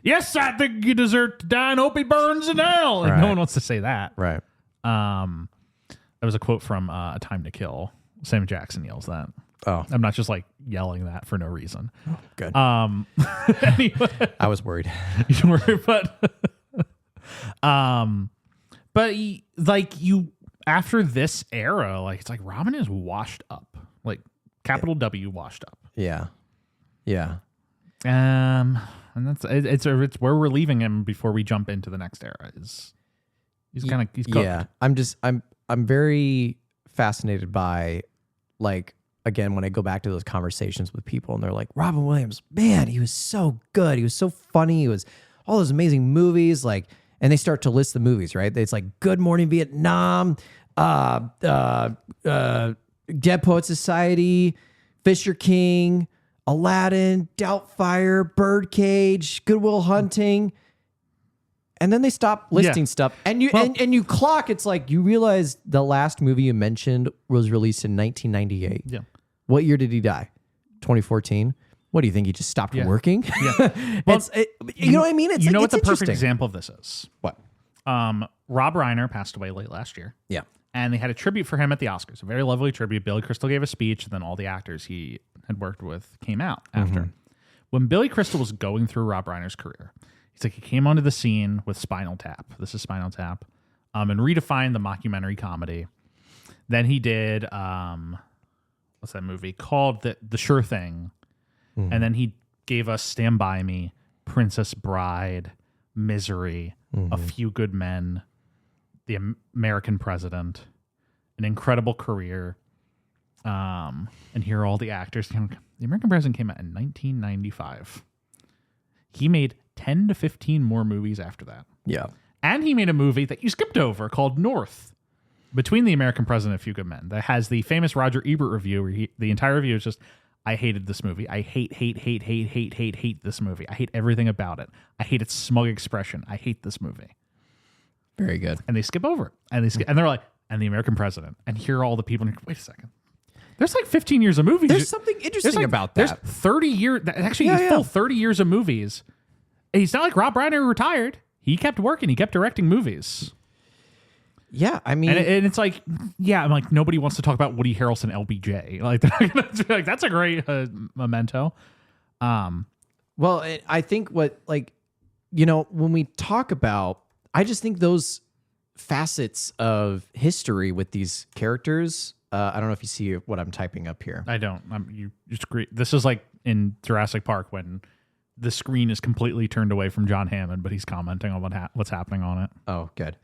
yes, I think you deserve to die and hope he burns in hell. Like, no one wants to say that. Right. That was a quote from A Time to Kill. Sam Jackson yells that. Oh. I'm not just like yelling that for no reason. Good. Anyway, I was worried. you don't worry, but you after this era, like it's like Robin is washed up, like capital W washed up. Yeah. Yeah. And that's it's where we're leaving him before we jump into the next era. He's cooked. Yeah. I'm very fascinated by, like, again, when I go back to those conversations with people and they're like, Robin Williams, man, he was so good. He was so funny. He was all those amazing movies. Like, and they start to list the movies, right? It's like Good Morning Vietnam, Dead Poet Society, Fisher King, Aladdin, Doubtfire, Birdcage, Good Will Hunting. And then they stop listing stuff. And you clock, it's like you realize the last movie you mentioned was released in 1998. Yeah. What year did he die? 2014. What do you think? He just stopped working? Yeah. Well, you know what I mean? It's what the perfect interesting. example of this is? What? Rob Reiner passed away late last year. Yeah. And they had a tribute for him at the Oscars, a very lovely tribute. Billy Crystal gave a speech, and then all the actors he had worked with came out after. When Billy Crystal was going through Rob Reiner's career, he's like, he came onto the scene with Spinal Tap. This is Spinal Tap. And redefined the mockumentary comedy. Then he did, what's that movie called? The Sure Thing. And then he gave us Stand By Me, Princess Bride, Misery, A Few Good Men, The American President, an incredible career. And here are all the actors. The American President came out in 1995. He made 10 to 15 more movies after that. Yeah. And he made a movie that you skipped over called North, between The American President and A Few Good Men, that has the famous Roger Ebert review where the entire review is just, I hated this movie. I hate this movie. I hate everything about it. I hate its smug expression. I hate this movie. Very good. And they skip over it. And they're like, and The American President. And here are all the people. And wait a second. There's like 15 years of movies. There's something interesting about that. There's 30 years. Actually, full 30 years of movies. He's not like Rob Reiner retired. He kept working. He kept directing movies. Yeah, I mean, and it's like, I'm like, nobody wants to talk about Woody Harrelson, LBJ. Like, they're not gonna be like, that's a great memento. Well, I think when we talk about, I just think those facets of history with these characters. I don't know if you see what I'm typing up here. I don't. You just agree. This is like in Jurassic Park when the screen is completely turned away from John Hammond, but he's commenting on what's happening on it. Oh, good.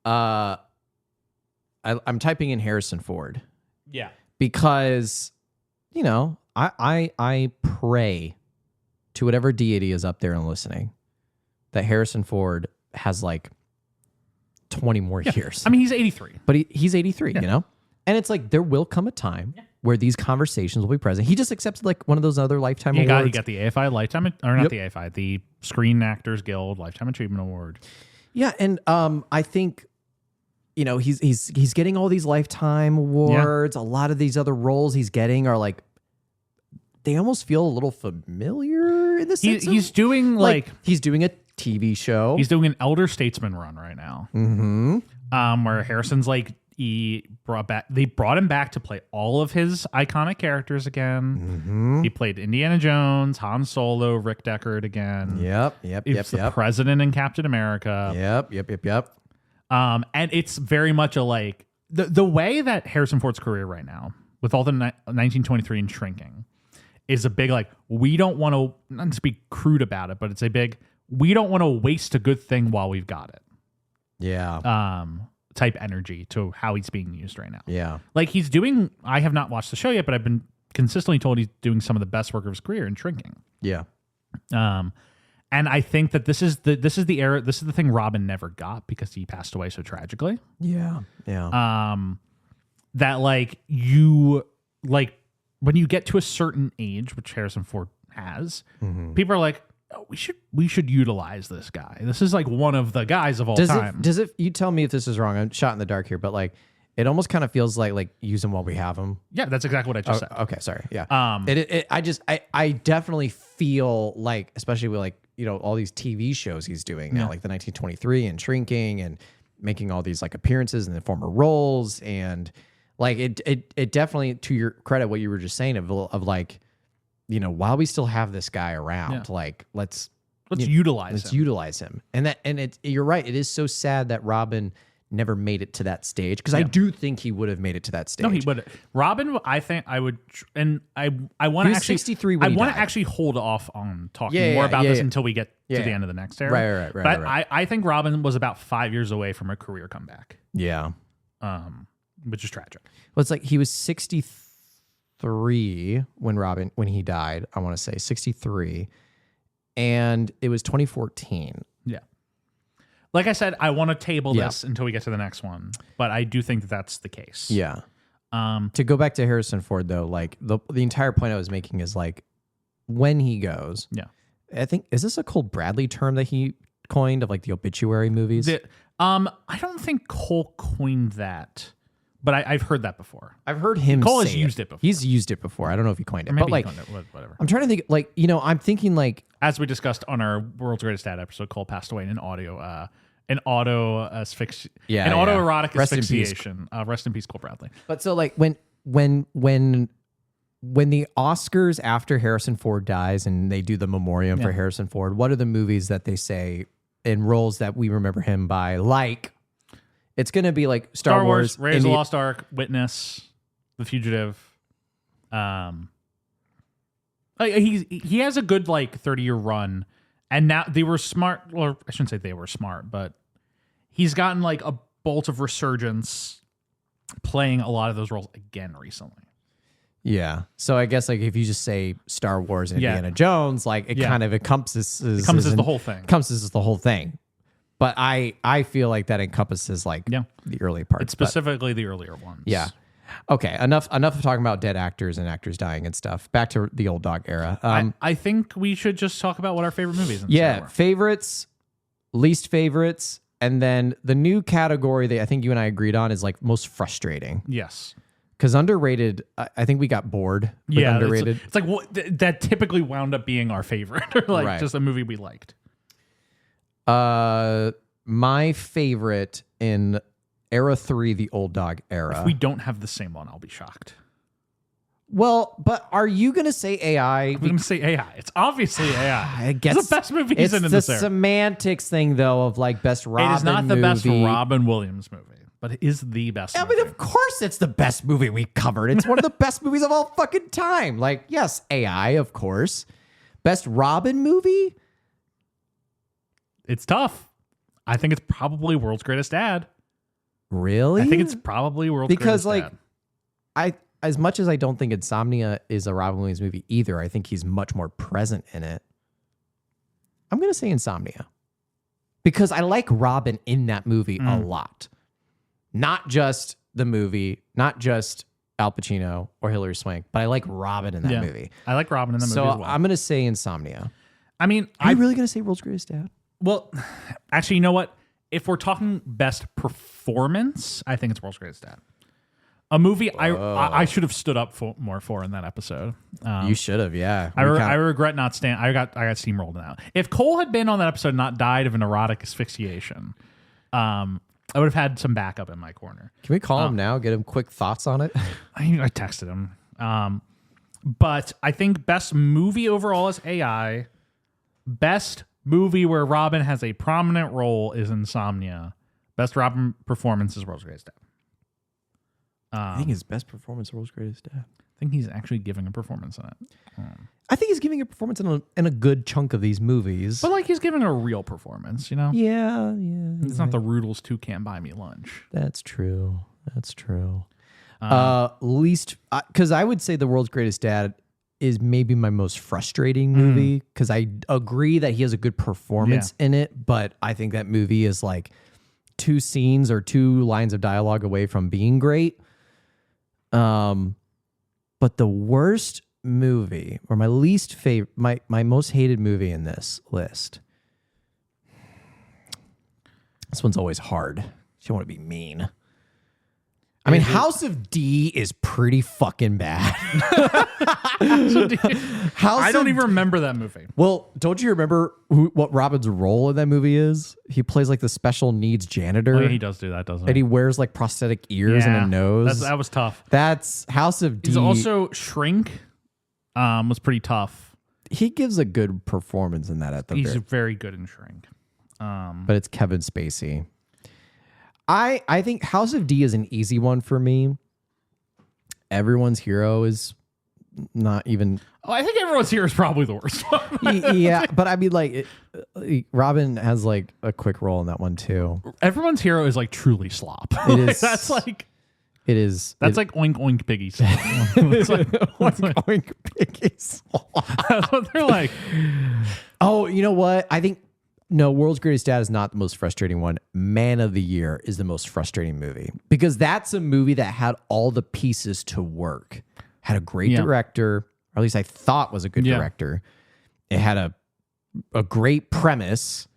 I'm typing in Harrison Ford. Yeah. Because, I pray to whatever deity is up there and listening that Harrison Ford has like 20 more years. I mean, he's 83. But he's 83, And it's like there will come a time where these conversations will be present. He just accepted like one of those other lifetime awards. He got the AFI Lifetime, or not the AFI, the Screen Actors Guild Lifetime Achievement Award. Yeah, and I think he's getting all these lifetime awards. A lot of these other roles he's getting are like they almost feel a little familiar in the sense he's doing like he's doing a TV show. He's doing an elder statesman run right now. Mm-hmm. Where Harrison's like They brought him back to play all of his iconic characters again. He played Indiana Jones, Han Solo, Rick Deckard again. He was the president in Captain America. Yep. And it's very much a like the way that Harrison Ford's career right now, with all the 1923 and Shrinking, is a big like, we don't want to, not to be crude about it, but it's a big, we don't want to waste a good thing while we've got it. Yeah. Type energy to how he's being used right now. Yeah. Like he's doing, I have not watched the show yet, but I've been consistently told he's doing some of the best work of his career in Shrinking. Yeah. And I think that this is the era, this is the thing Robin never got because he passed away so tragically. Yeah. Yeah. That like you, like when you get to a certain age, which Harrison Ford has, people are like, oh, we should utilize this guy. This is like one of the guys of all time. Does it? You tell me if this is wrong. I'm shot in the dark here, but like, it almost kind of feels like use him while we have him. Yeah, that's exactly what I just said. Okay, sorry. Yeah. I definitely feel like, especially with like all these TV shows he's doing now, like the 1923 and Shrinking, and making all these like appearances in the former roles, and like it definitely, to your credit, what you were just saying of like, while we still have this guy around, like let's utilize him. And you're right. It is so sad that Robin never made it to that stage, because I do think he would have made it to that stage. No, he would. Robin, I think I would, and I want to actually 63 when I he want to died. actually hold off on talking more about this until we get to the end of the next era. Right. But I think Robin was about 5 years away from a career comeback. Yeah. Which is tragic. Well, it's like he was 63 when he died. I want to say 63, and it was 2014. Yeah. Like I said, I want to table this until we get to the next one, but I do think that that's the case. Yeah. To go back to Harrison Ford though, like the entire point I was making is like, when he goes, I think, is this a Cole Bradley term that he coined of like the obituary movies? I don't think Cole coined that. But I've heard that before. I've heard him Cole say has used it before. He's used it before. I don't know if he coined it. Maybe but like, he coined it, whatever. I'm trying to think, like, I'm thinking like, as we discussed on our World's Greatest Dad episode, Cole passed away in an autoerotic asphyxiation. Rest in peace, Cole Bradley. But so like when the Oscars after Harrison Ford dies and they do the memoriam for Harrison Ford, what are the movies that they say in roles that we remember him by? Like, it's going to be like Star Wars, Raiders of the Lost Ark, Witness, The Fugitive. He has a good like 30-year run, and now they were smart. Well, I shouldn't say they were smart, but he's gotten like a bolt of resurgence, playing a lot of those roles again recently. Yeah. So I guess like if you just say Star Wars and Indiana Jones, like it kind of encompasses the whole thing. Encompasses the whole thing. But I feel like that encompasses like the early parts. It's specifically the earlier ones. Yeah. Okay. Enough of talking about dead actors and actors dying and stuff. Back to the old dog era. I think we should just talk about what our favorite movies are. Favorites, least favorites, and then the new category that I think you and I agreed on is like most frustrating. Yes. Because underrated, I think we got bored with underrated. It's like that typically wound up being our favorite, or like just a movie we liked. My favorite in era 3, the old dog era. If we don't have the same one, I'll be shocked. Well, but are you going to say AI? I'm going to say AI. It's obviously AI. I guess it's the best movie he's in this era. It's the semantics thing, though, of like best Robin movie. It is not the best Robin Williams movie, but it is the best movie. I mean, of course it's the best movie we covered. It's one of the best movies of all fucking time. Like, yes, AI, of course. Best Robin movie? It's tough. I think it's probably World's Greatest Dad. Really? I think it's probably World's Greatest Dad. As much as I don't think Insomnia is a Robin Williams movie either, I think he's much more present in it. I'm going to say Insomnia. Because I like Robin in that movie a lot. Not just the movie, not just Al Pacino or Hilary Swank, but I like Robin in that movie. I like Robin in the movie as well. I'm going to say Insomnia. I mean, are you really going to say World's Greatest Dad? Well, actually, you know what? If we're talking best performance, I think it's World's Greatest Dad. A movie I should have stood up more for in that episode. You should have, yeah. I regret not standing. I got steamrolled in that. If Cole had been on that episode and not died of an erotic asphyxiation, I would have had some backup in my corner. Can we call him now? Get him quick thoughts on it. I texted him. But I think best movie overall is AI. Best movie where Robin has a prominent role is Insomnia. Best Robin performance is World's Greatest Dad. I think his best performance is World's Greatest Dad. I think he's actually giving a performance in it. I think he's giving a performance in a good chunk of these movies. But like he's giving a real performance, you know? Yeah. It's not the Rudels 2 Can't Buy Me Lunch. That's true. Least, because I would say The World's Greatest Dad is maybe my most frustrating movie, because I agree that he has a good performance in it, but I think that movie is like 2 scenes or 2 lines of dialogue away from being great. But the worst movie, or my least favorite, my most hated movie in this list. This one's always hard. You don't want to be mean. I mean, House of D is pretty fucking bad. I don't even remember that movie. Well, don't you remember what Robin's role in that movie is? He plays like the special needs janitor. Oh, yeah, he does do that, doesn't he? And he wears like prosthetic ears and a nose. That was tough. That's House of D. He's also Shrink. Was pretty tough. He gives a good performance in that at the He's very. very good in Shrink. But it's Kevin Spacey. I think House of D is an easy one for me. Everyone's Hero is not even. Oh, I think Everyone's Here is probably the worst one. Yeah, but I mean, like, Robin has like a quick role in that one too. Everyone's Hero is like truly slop. It is. That's like. It is. That's like Oink Oink Piggy slop. It's like Oink Piggy slop. That's what they're like. Oh, you know what? I think. No, World's Greatest Dad is not the most frustrating one. Man of the Year is the most frustrating movie, because that's a movie that had all the pieces to work. Had a great director, or at least I thought was a good director. It had a great premise,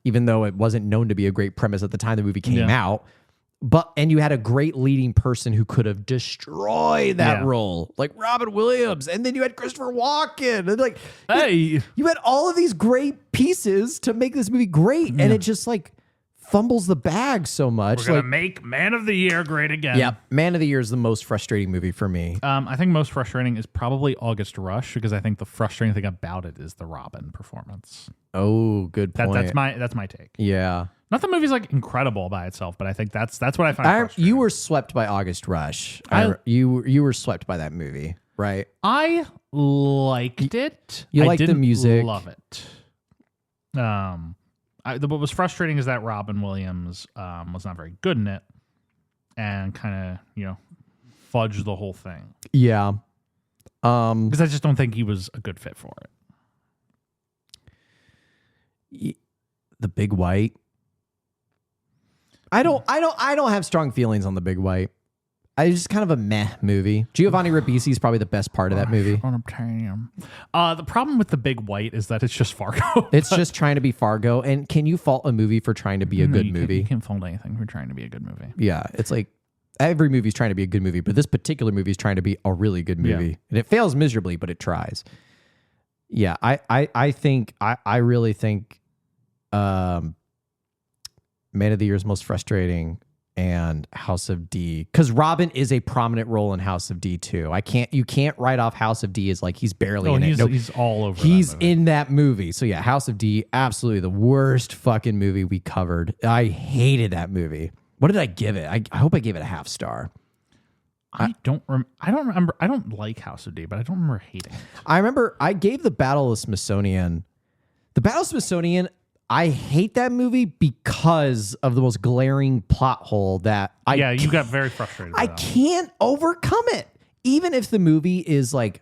even though it wasn't known to be a great premise at the time the movie came out. And you had a great leading person who could have destroyed that role, like Robin Williams, and then you had Christopher Walken, and like, hey, you had all of these great pieces to make this movie great, and it just like fumbles the bag so much. We're gonna make Man of the Year great again. Yeah, Man of the Year is the most frustrating movie for me. I think most frustrating is probably August Rush, because I think the frustrating thing about it is the Robin performance. Oh, good point. That's my take. Yeah. Not the movie's like incredible by itself, but I think that's what I find frustrating. You were swept by August Rush. You were swept by that movie, right? I liked it. You I liked the didn't music. Love it. What was frustrating is that Robin Williams was not very good in it, and kind of fudged the whole thing. Yeah. Because I just don't think he was a good fit for it. The Big White. I don't have strong feelings on The Big White. It's just kind of a meh movie. Giovanni Ribisi is probably the best part of that movie. The problem with The Big White is that it's just Fargo. It's just trying to be Fargo. And can you fault a movie for trying to be a good movie? You can't fault anything for trying to be a good movie. Yeah, it's like every movie's trying to be a good movie, but this particular movie is trying to be a really good movie. Yeah. And it fails miserably, but it tries. Yeah, I really think Man of the Year is most frustrating, and House of D, because Robin is a prominent role in House of D too. You can't write off House of D as like he's barely in it. No, he's all over. He's in that movie. So yeah, House of D, absolutely the worst fucking movie we covered. I hated that movie. What did I give it? I hope I gave it a half star. I don't remember. I don't like House of D, but I don't remember hating it. I remember I gave the Battle of the Smithsonian. The Battle of the Smithsonian, I hate that movie because of the most glaring plot hole that you got very frustrated. I can't overcome it. Even if the movie is like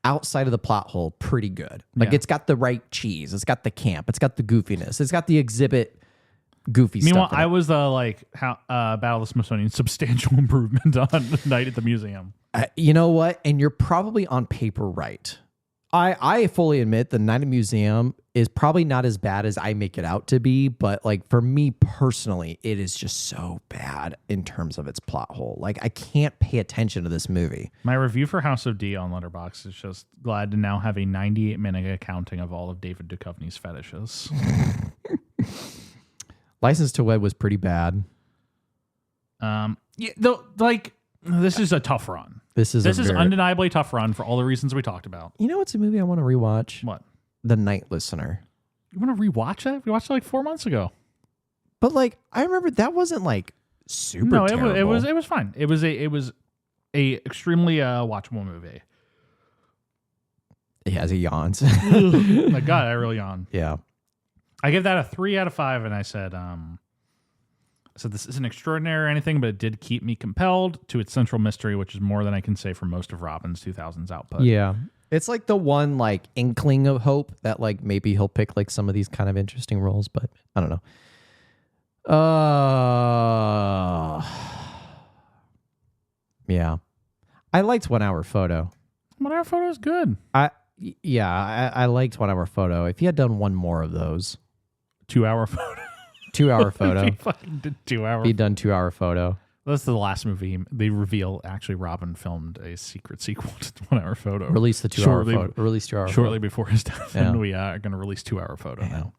outside of the plot hole, pretty good. Like it's got the right cheese. It's got the camp. It's got the goofiness. It's got the exhibit goofy Meanwhile, stuff. I was the Battle of the Smithsonian substantial improvement on Night at the Museum. You know what? And you're probably on paper right. I fully admit the Night at the Museum is probably not as bad as I make it out to be, but like for me personally, it is just so bad in terms of its plot hole. Like I can't pay attention to this movie. My review for House of D on Letterboxd is just glad to now have a 98-minute accounting of all of David Duchovny's fetishes. License to Wed was pretty bad. Yeah, though, like this is a tough run. This is undeniably a tough run for all the reasons we talked about. You know what's a movie I want to rewatch? What? The Night Listener. You want to rewatch that? We watched it like 4 months ago. But like I remember that wasn't like super terrible. it was fine. It was a extremely watchable movie. He has yawns. Oh my God, I really yawned. Yeah. I give that a 3 out of 5, and I said this isn't extraordinary or anything, but it did keep me compelled to its central mystery, which is more than I can say for most of Robin's 2000s output. Yeah. It's like the one like inkling of hope that like maybe he'll pick like some of these kind of interesting roles, but I don't know. Yeah. I liked 1 Hour Photo. 1 Hour Photo is good. I liked 1 Hour Photo. If he had done one more of those. 2 Hour Photo. 2 Hour Photo. He fucking did 2 hour. He'd done 2 Hour Photo. That's the last movie. They reveal actually Robin filmed a secret sequel to 1 Hour Photo. Release the 2 Hour Photo. Release 2 Hour Shortly photo. before his death. Yeah. And we are going to release 2 Hour Photo now.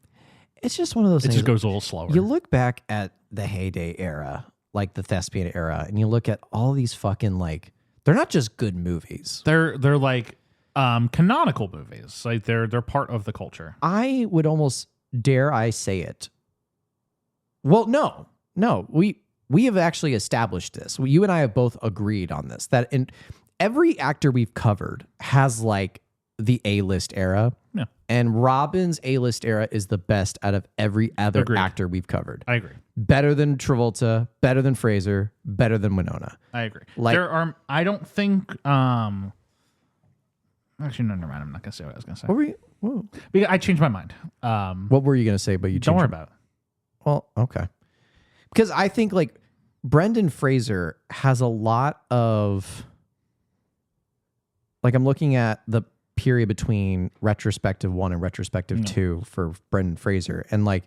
It's just one of those It things. just goes a little slower. You look back at the heyday era, like the thespian era, and you look at all these fucking like they're not just good movies. They're like canonical movies. Like they're part of the culture. I would almost dare I say it. Well, no, we have actually established this. You and I have both agreed on this that in every actor we've covered has like the A-list era. Yeah. And Robin's A-list era is the best out of every other Agreed. actor we've covered. I agree. Better than Travolta, better than Fraser, better than Winona. I agree. Like- there are. I don't think. Actually, no, never mind. I'm not gonna say what I was gonna say. Because I changed my mind. What were you gonna say? But you Don't changed worry your- about it. Well, okay. Because I think like Brendan Fraser has a lot of like I'm looking at the period between retrospective 1 and retrospective 2 for Brendan Fraser. And like,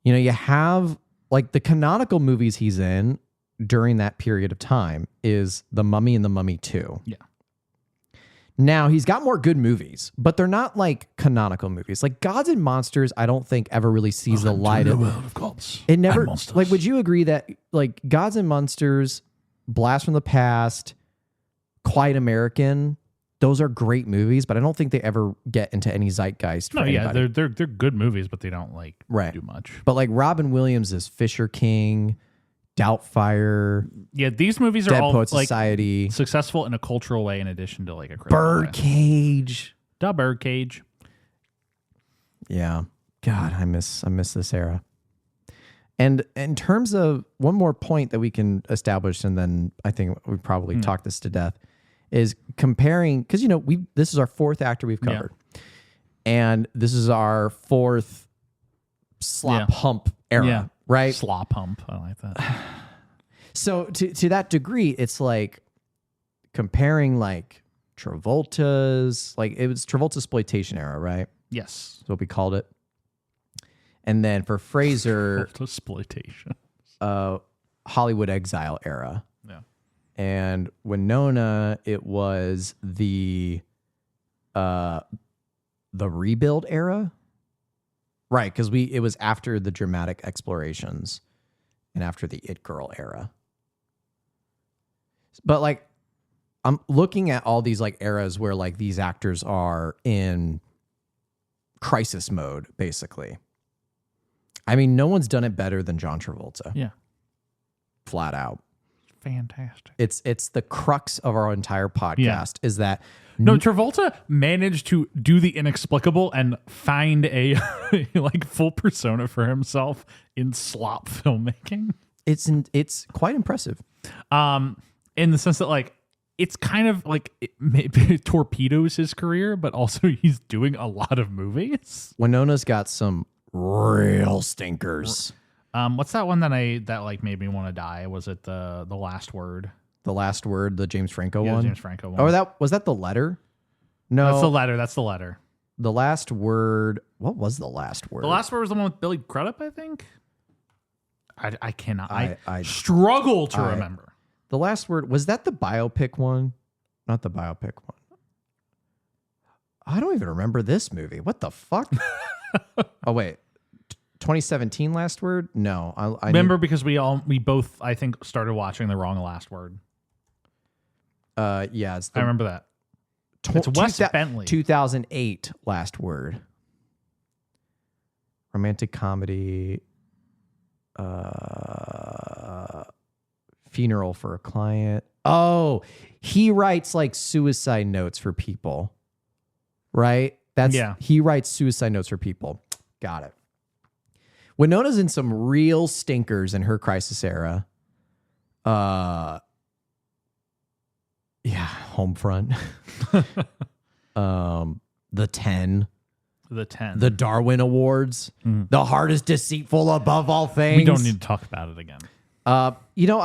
you know, you have like the canonical movies he's in during that period of time is The Mummy and The Mummy 2. Yeah. Now he's got more good movies, but they're not like canonical movies. Like Gods and Monsters, I don't think ever really sees the light of gods. it. Never like. Would you agree that like Gods and Monsters, Blast from the Past, Quiet American, those are great movies, but I don't think they ever get into any zeitgeist. No, yeah, they're good movies, but they don't like do much. But like Robin Williams is Fisher King, Doubtfire. Yeah, these movies are Dead all Poets like Society, successful in a cultural way, in addition to like a critical way. Birdcage. The Birdcage. Yeah, God, I miss this era. And in terms of one more point that we can establish, and then I think we probably talked this to death, is comparing because you know this is our 4th actor we've covered, and this is our 4th slop hump era, right? Slop hump, I like that. So to that degree, it's like comparing like Travolta's, like it was Travolta's exploitation era, right? Yes, That's what we called it. And then for Fraser, exploitation, Hollywood exile era. Yeah. And Winona, it was the rebuild era, right? Because it was after the dramatic explorations and after the It Girl era. But like, I'm looking at all these like eras where like these actors are in crisis mode, basically. I mean, no one's done it better than John Travolta. Yeah, flat out. Fantastic. It's the crux of our entire podcast is that no, Travolta managed to do the inexplicable and find a like full persona for himself in slop filmmaking. It's quite impressive. In the sense that like it's kind of like it maybe torpedoes his career, but also he's doing a lot of movies. Winona's got some real stinkers. What's that one that like made me want to die? Was it the Last Word? The Last Word, the James Franco one? The James Franco one. Oh, was that the letter? No. That's the letter. The Last Word. What was the Last Word? The Last Word was the one with Billy Crudup, I think. I cannot. I struggle to remember. The Last Word, was that the biopic one? Not the biopic one. I don't even remember this movie. What the fuck? Oh, wait. 2017 Last Word? No. I Remember, because we both, I think, started watching the wrong Last Word. Yeah, it's I remember that. It's Wes Bentley. 2008 Last Word. Romantic comedy. Funeral for a Client. Oh, he writes like suicide notes for people. Right? He writes suicide notes for people. Got it. Winona's in some real stinkers in her Crisis era. Yeah, Homefront. The 10. The Darwin Awards. The Hardest Deceitful Above All Things. We don't need to talk about it again. I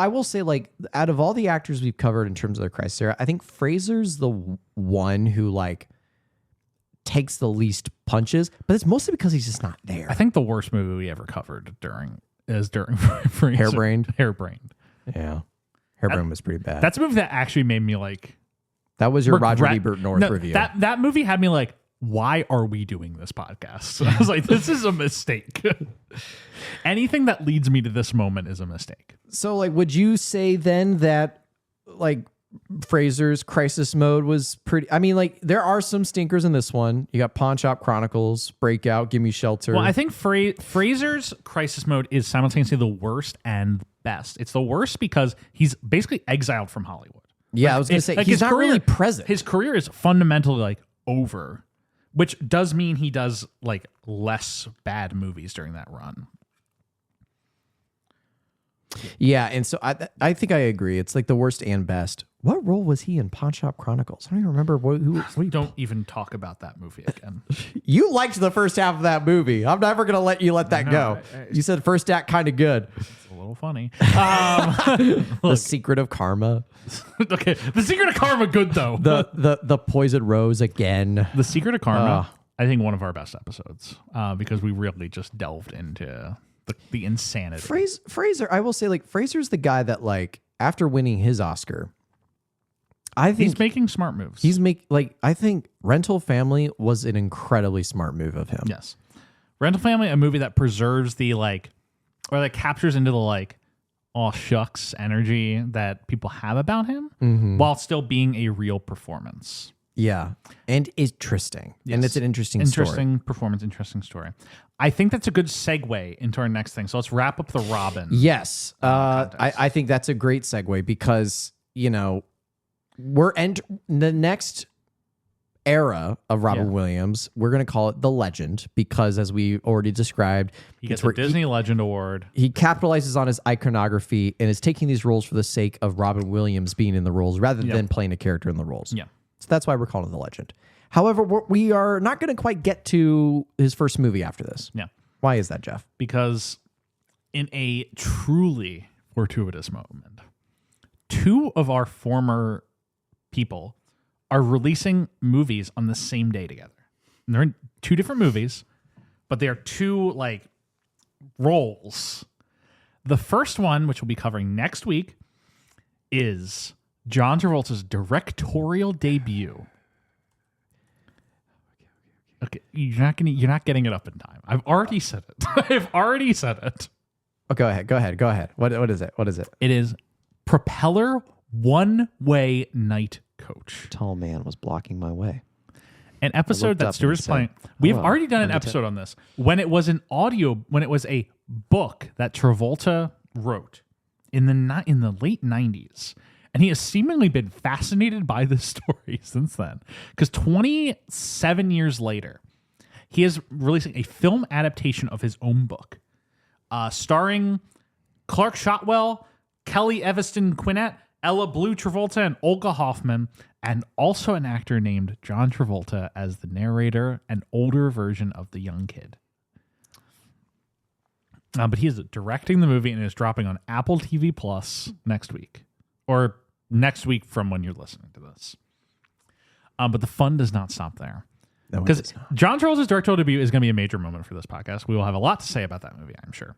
will say, like, out of all the actors we've covered in terms of their Crisis era, I think Fraser's the one who, like, takes the least punches, but it's mostly because he's just not there. I think the worst movie we ever covered is during Fraser. Hairbrained? Hairbrained. Yeah. Hairbrained was pretty bad. That's a movie that actually made me like... That was your Roger Ebert North review. That movie had me like, why are we doing this podcast? I was like, this is a mistake. Anything that leads me to this moment is a mistake. So, like, would you say then that, like, Fraser's Crisis Mode was pretty... I mean, like, there are some stinkers in this one. You got Pawn Shop Chronicles, Breakout, Give Me Shelter. Well, I think Fraser's Crisis Mode is simultaneously the worst and best. It's the worst because he's basically exiled from Hollywood. Yeah, I was going to say, like, he's not really present. His career is fundamentally, like, over, which does mean he does, like, less bad movies during that run. Yeah, and so I think I agree. It's like the worst and best. What role was he in Pawn Shop Chronicles? I don't even remember. Don't even talk about that movie again. You liked the first half of that movie. I'm never going to let you let that go. You said first act kind of good. It's a little funny. The Secret of Karma. Okay, The Secret of Karma, good though. The Poison Rose again. The Secret of Karma, I think one of our best episodes because we really just delved into the insanity. Fraser, I will say, like, Fraser's the guy that, like, after winning his Oscar, I think he's making smart moves. I think Rental Family was an incredibly smart move of him. Yes. Rental Family, a movie that preserves the, like, or that captures into the, like, aw shucks energy that people have about him while still being a real performance. Yeah. And interesting. Yes. And it's an interesting story. Interesting performance, interesting story. I think that's a good segue into our next thing. So let's wrap up the Robin. Yes. I think that's a great segue because, you know, we're the next era of Robin Williams. We're going to call it The Legend because, as we already described, he gets a Disney Legend Award. He capitalizes on his iconography and is taking these roles for the sake of Robin Williams being in the roles rather than playing a character in the roles. Yeah. So that's why we're calling it The Legend. However, we are not going to quite get to his first movie after this. Yeah. Why is that, Jeff? Because in a truly fortuitous moment, two of our former people are releasing movies on the same day together. And they're in two different movies, but they are two, like, roles. The first one, which we'll be covering next week, is John Travolta's directorial debut. Okay, you're not getting it up in time. I've already said it. Oh, go ahead. What is it? It is Propeller One-Way Night Coach. Tall man was blocking my way. An episode that Stuart is playing. We've already done an episode on this. When it was a book that Travolta wrote in the late 90s. And he has seemingly been fascinated by this story since then. Because 27 years later, he is releasing a film adaptation of his own book, starring Clark Shotwell, Kelly Evanston Quinnett, Ella Blue Travolta, and Olga Hoffman, and also an actor named John Travolta as the narrator, an older version of the young kid. But he is directing the movie and is dropping on Apple TV Plus next week. Or next week from when you're listening to this. But the fun does not stop there. Because John Travolta's directorial debut is going to be a major moment for this podcast. We will have a lot to say about that movie, I'm sure.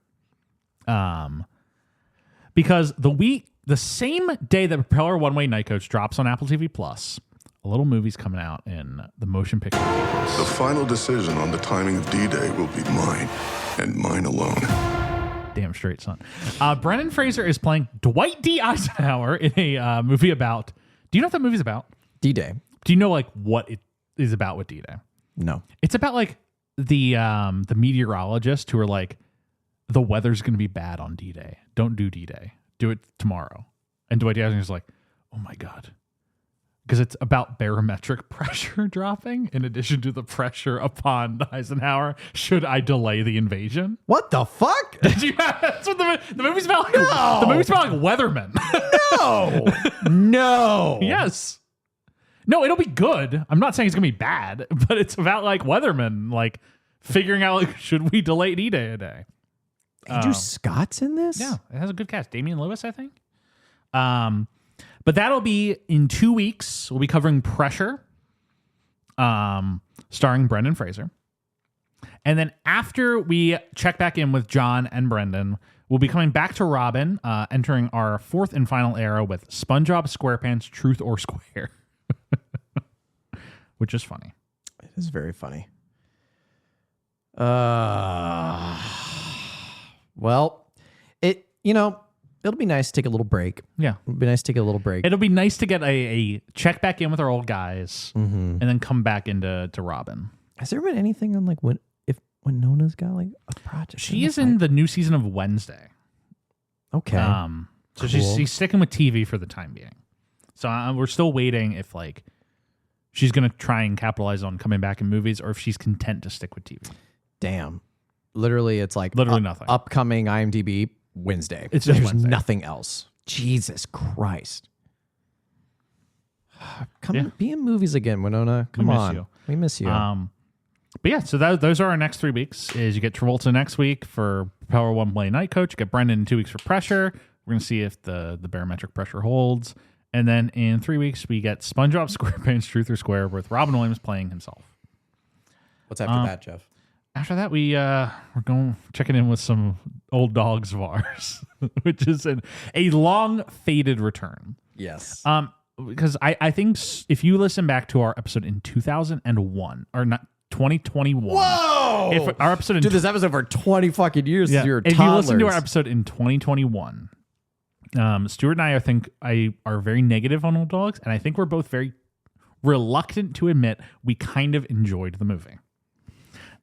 Because the same day that Propeller One-Way Night Coach drops on Apple TV Plus, a little movie's coming out in the motion picture theaters. The final decision on the timing of D-Day will be mine, and mine alone. Damn straight, son. Brendan Fraser is playing Dwight D. Eisenhower in a movie about... Do you know what that movie's about? D-Day. Do you know like what it is about with D-Day? No. It's about like the meteorologists who are like, the weather's going to be bad on D-Day. Don't do D-Day. Do it tomorrow. And Dwight D. Eisenhower's like, oh my God. Because it's about barometric pressure dropping in addition to the pressure upon Eisenhower should I delay the invasion. What the fuck? That's what the movie's about. Like, no. The movie's about like weathermen. No. No. Yes. No, it'll be good. I'm not saying it's going to be bad, but it's about like weathermen, like figuring out like, should we delay D-Day a day? Andrew Scott's in this? Yeah, it has a good cast. Damian Lewis, I think. But that'll be in 2 weeks. We'll be covering Pressure, starring Brendan Fraser. And then after we check back in with John and Brendan, we'll be coming back to Robin, entering our fourth and final era with SpongeBob SquarePants Truth or Square. Which is funny. It is very funny. Well, it'll be nice to take a little break. Yeah. It'll be nice to take a little break. It'll be nice to get a check back in with our old guys and then come back into Robin. Has there been anything on like when Winona's got like a project? She is in the new season of Wednesday. Okay. So Cool. she's sticking with TV for the time being. So we're still waiting if like she's going to try and capitalize on coming back in movies or if she's content to stick with TV. Damn. Literally, it's like literally nothing. Upcoming IMDb Wednesday. It's just There's Wednesday. nothing else. Jesus Christ. Come be in movies again, Winona. Come miss on. you. We miss you. But yeah, so those are our next 3 weeks. Is you get Travolta next week for Power One Play Night Coach. You get Brendan in 2 weeks for Pressure. We're gonna see if the barometric pressure holds. And then in 3 weeks we get SpongeBob SquarePants Truth or Square with Robin Williams playing himself. What's after that, Jeff? After that, we're checking in with some old dogs of ours, which is a long faded return. Yes. Because I think if you listen back to our episode in 2001 or not 2021. Whoa! If our episode Dude, this episode for 20 fucking years. yeah, You're if you listen to our toddlers. episode in 2021, Stuart and I are very negative on old dogs, and I think we're both very reluctant to admit we kind of enjoyed the movie.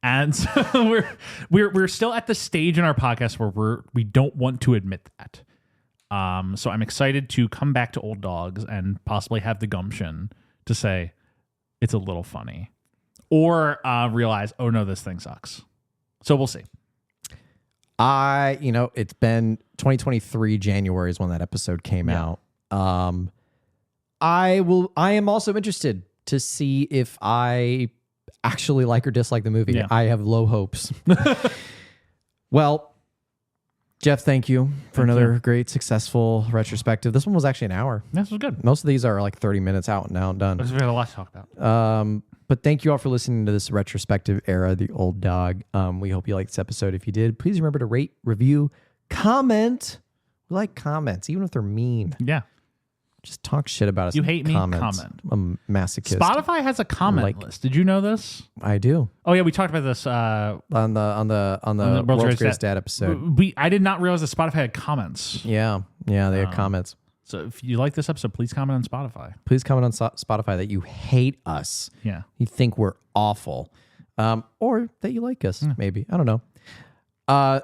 And so we're still at the stage in our podcast where we don't want to admit that. So I'm excited to come back to Old Dogs and possibly have the gumption to say it's a little funny, or realize, oh no, this thing sucks. So we'll see. It's been 2023 January is when that episode came out. I am also interested to see if I actually like or dislike the movie. Yeah. I have low hopes. Well, Jeff, thank you for another great, successful retrospective. This one was actually an hour. This was good. Most of these are like 30 minutes out now and done. We had a lot to talk about. But thank you all for listening to this retrospective era, The Old Dog. We hope you liked this episode. If you did, please remember to rate, review, comment. We like comments, even if they're mean. Yeah. Just talk shit about us. You in hate me? comments. Comment. I'm a masochist. Spotify has a comment list. Did you know this? I do. Oh yeah, we talked about this On the World's Greatest Dad episode. I did not realize that Spotify had comments. Yeah, they had comments. So if you like this episode, please comment on Spotify. Please comment on Spotify that you hate us. Yeah. You think we're awful. Or that you like us, maybe. I don't know.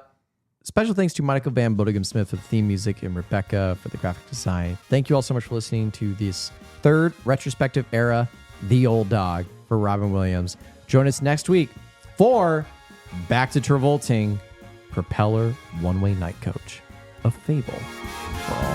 Special thanks to Michael Van Bodegum Smith for the theme music and Rebecca for the graphic design. Thank you all so much for listening to this third retrospective era, The Old Dog, for Robin Williams. Join us next week for Back to Travolting, Propeller One-Way Night Coach, a fable for all.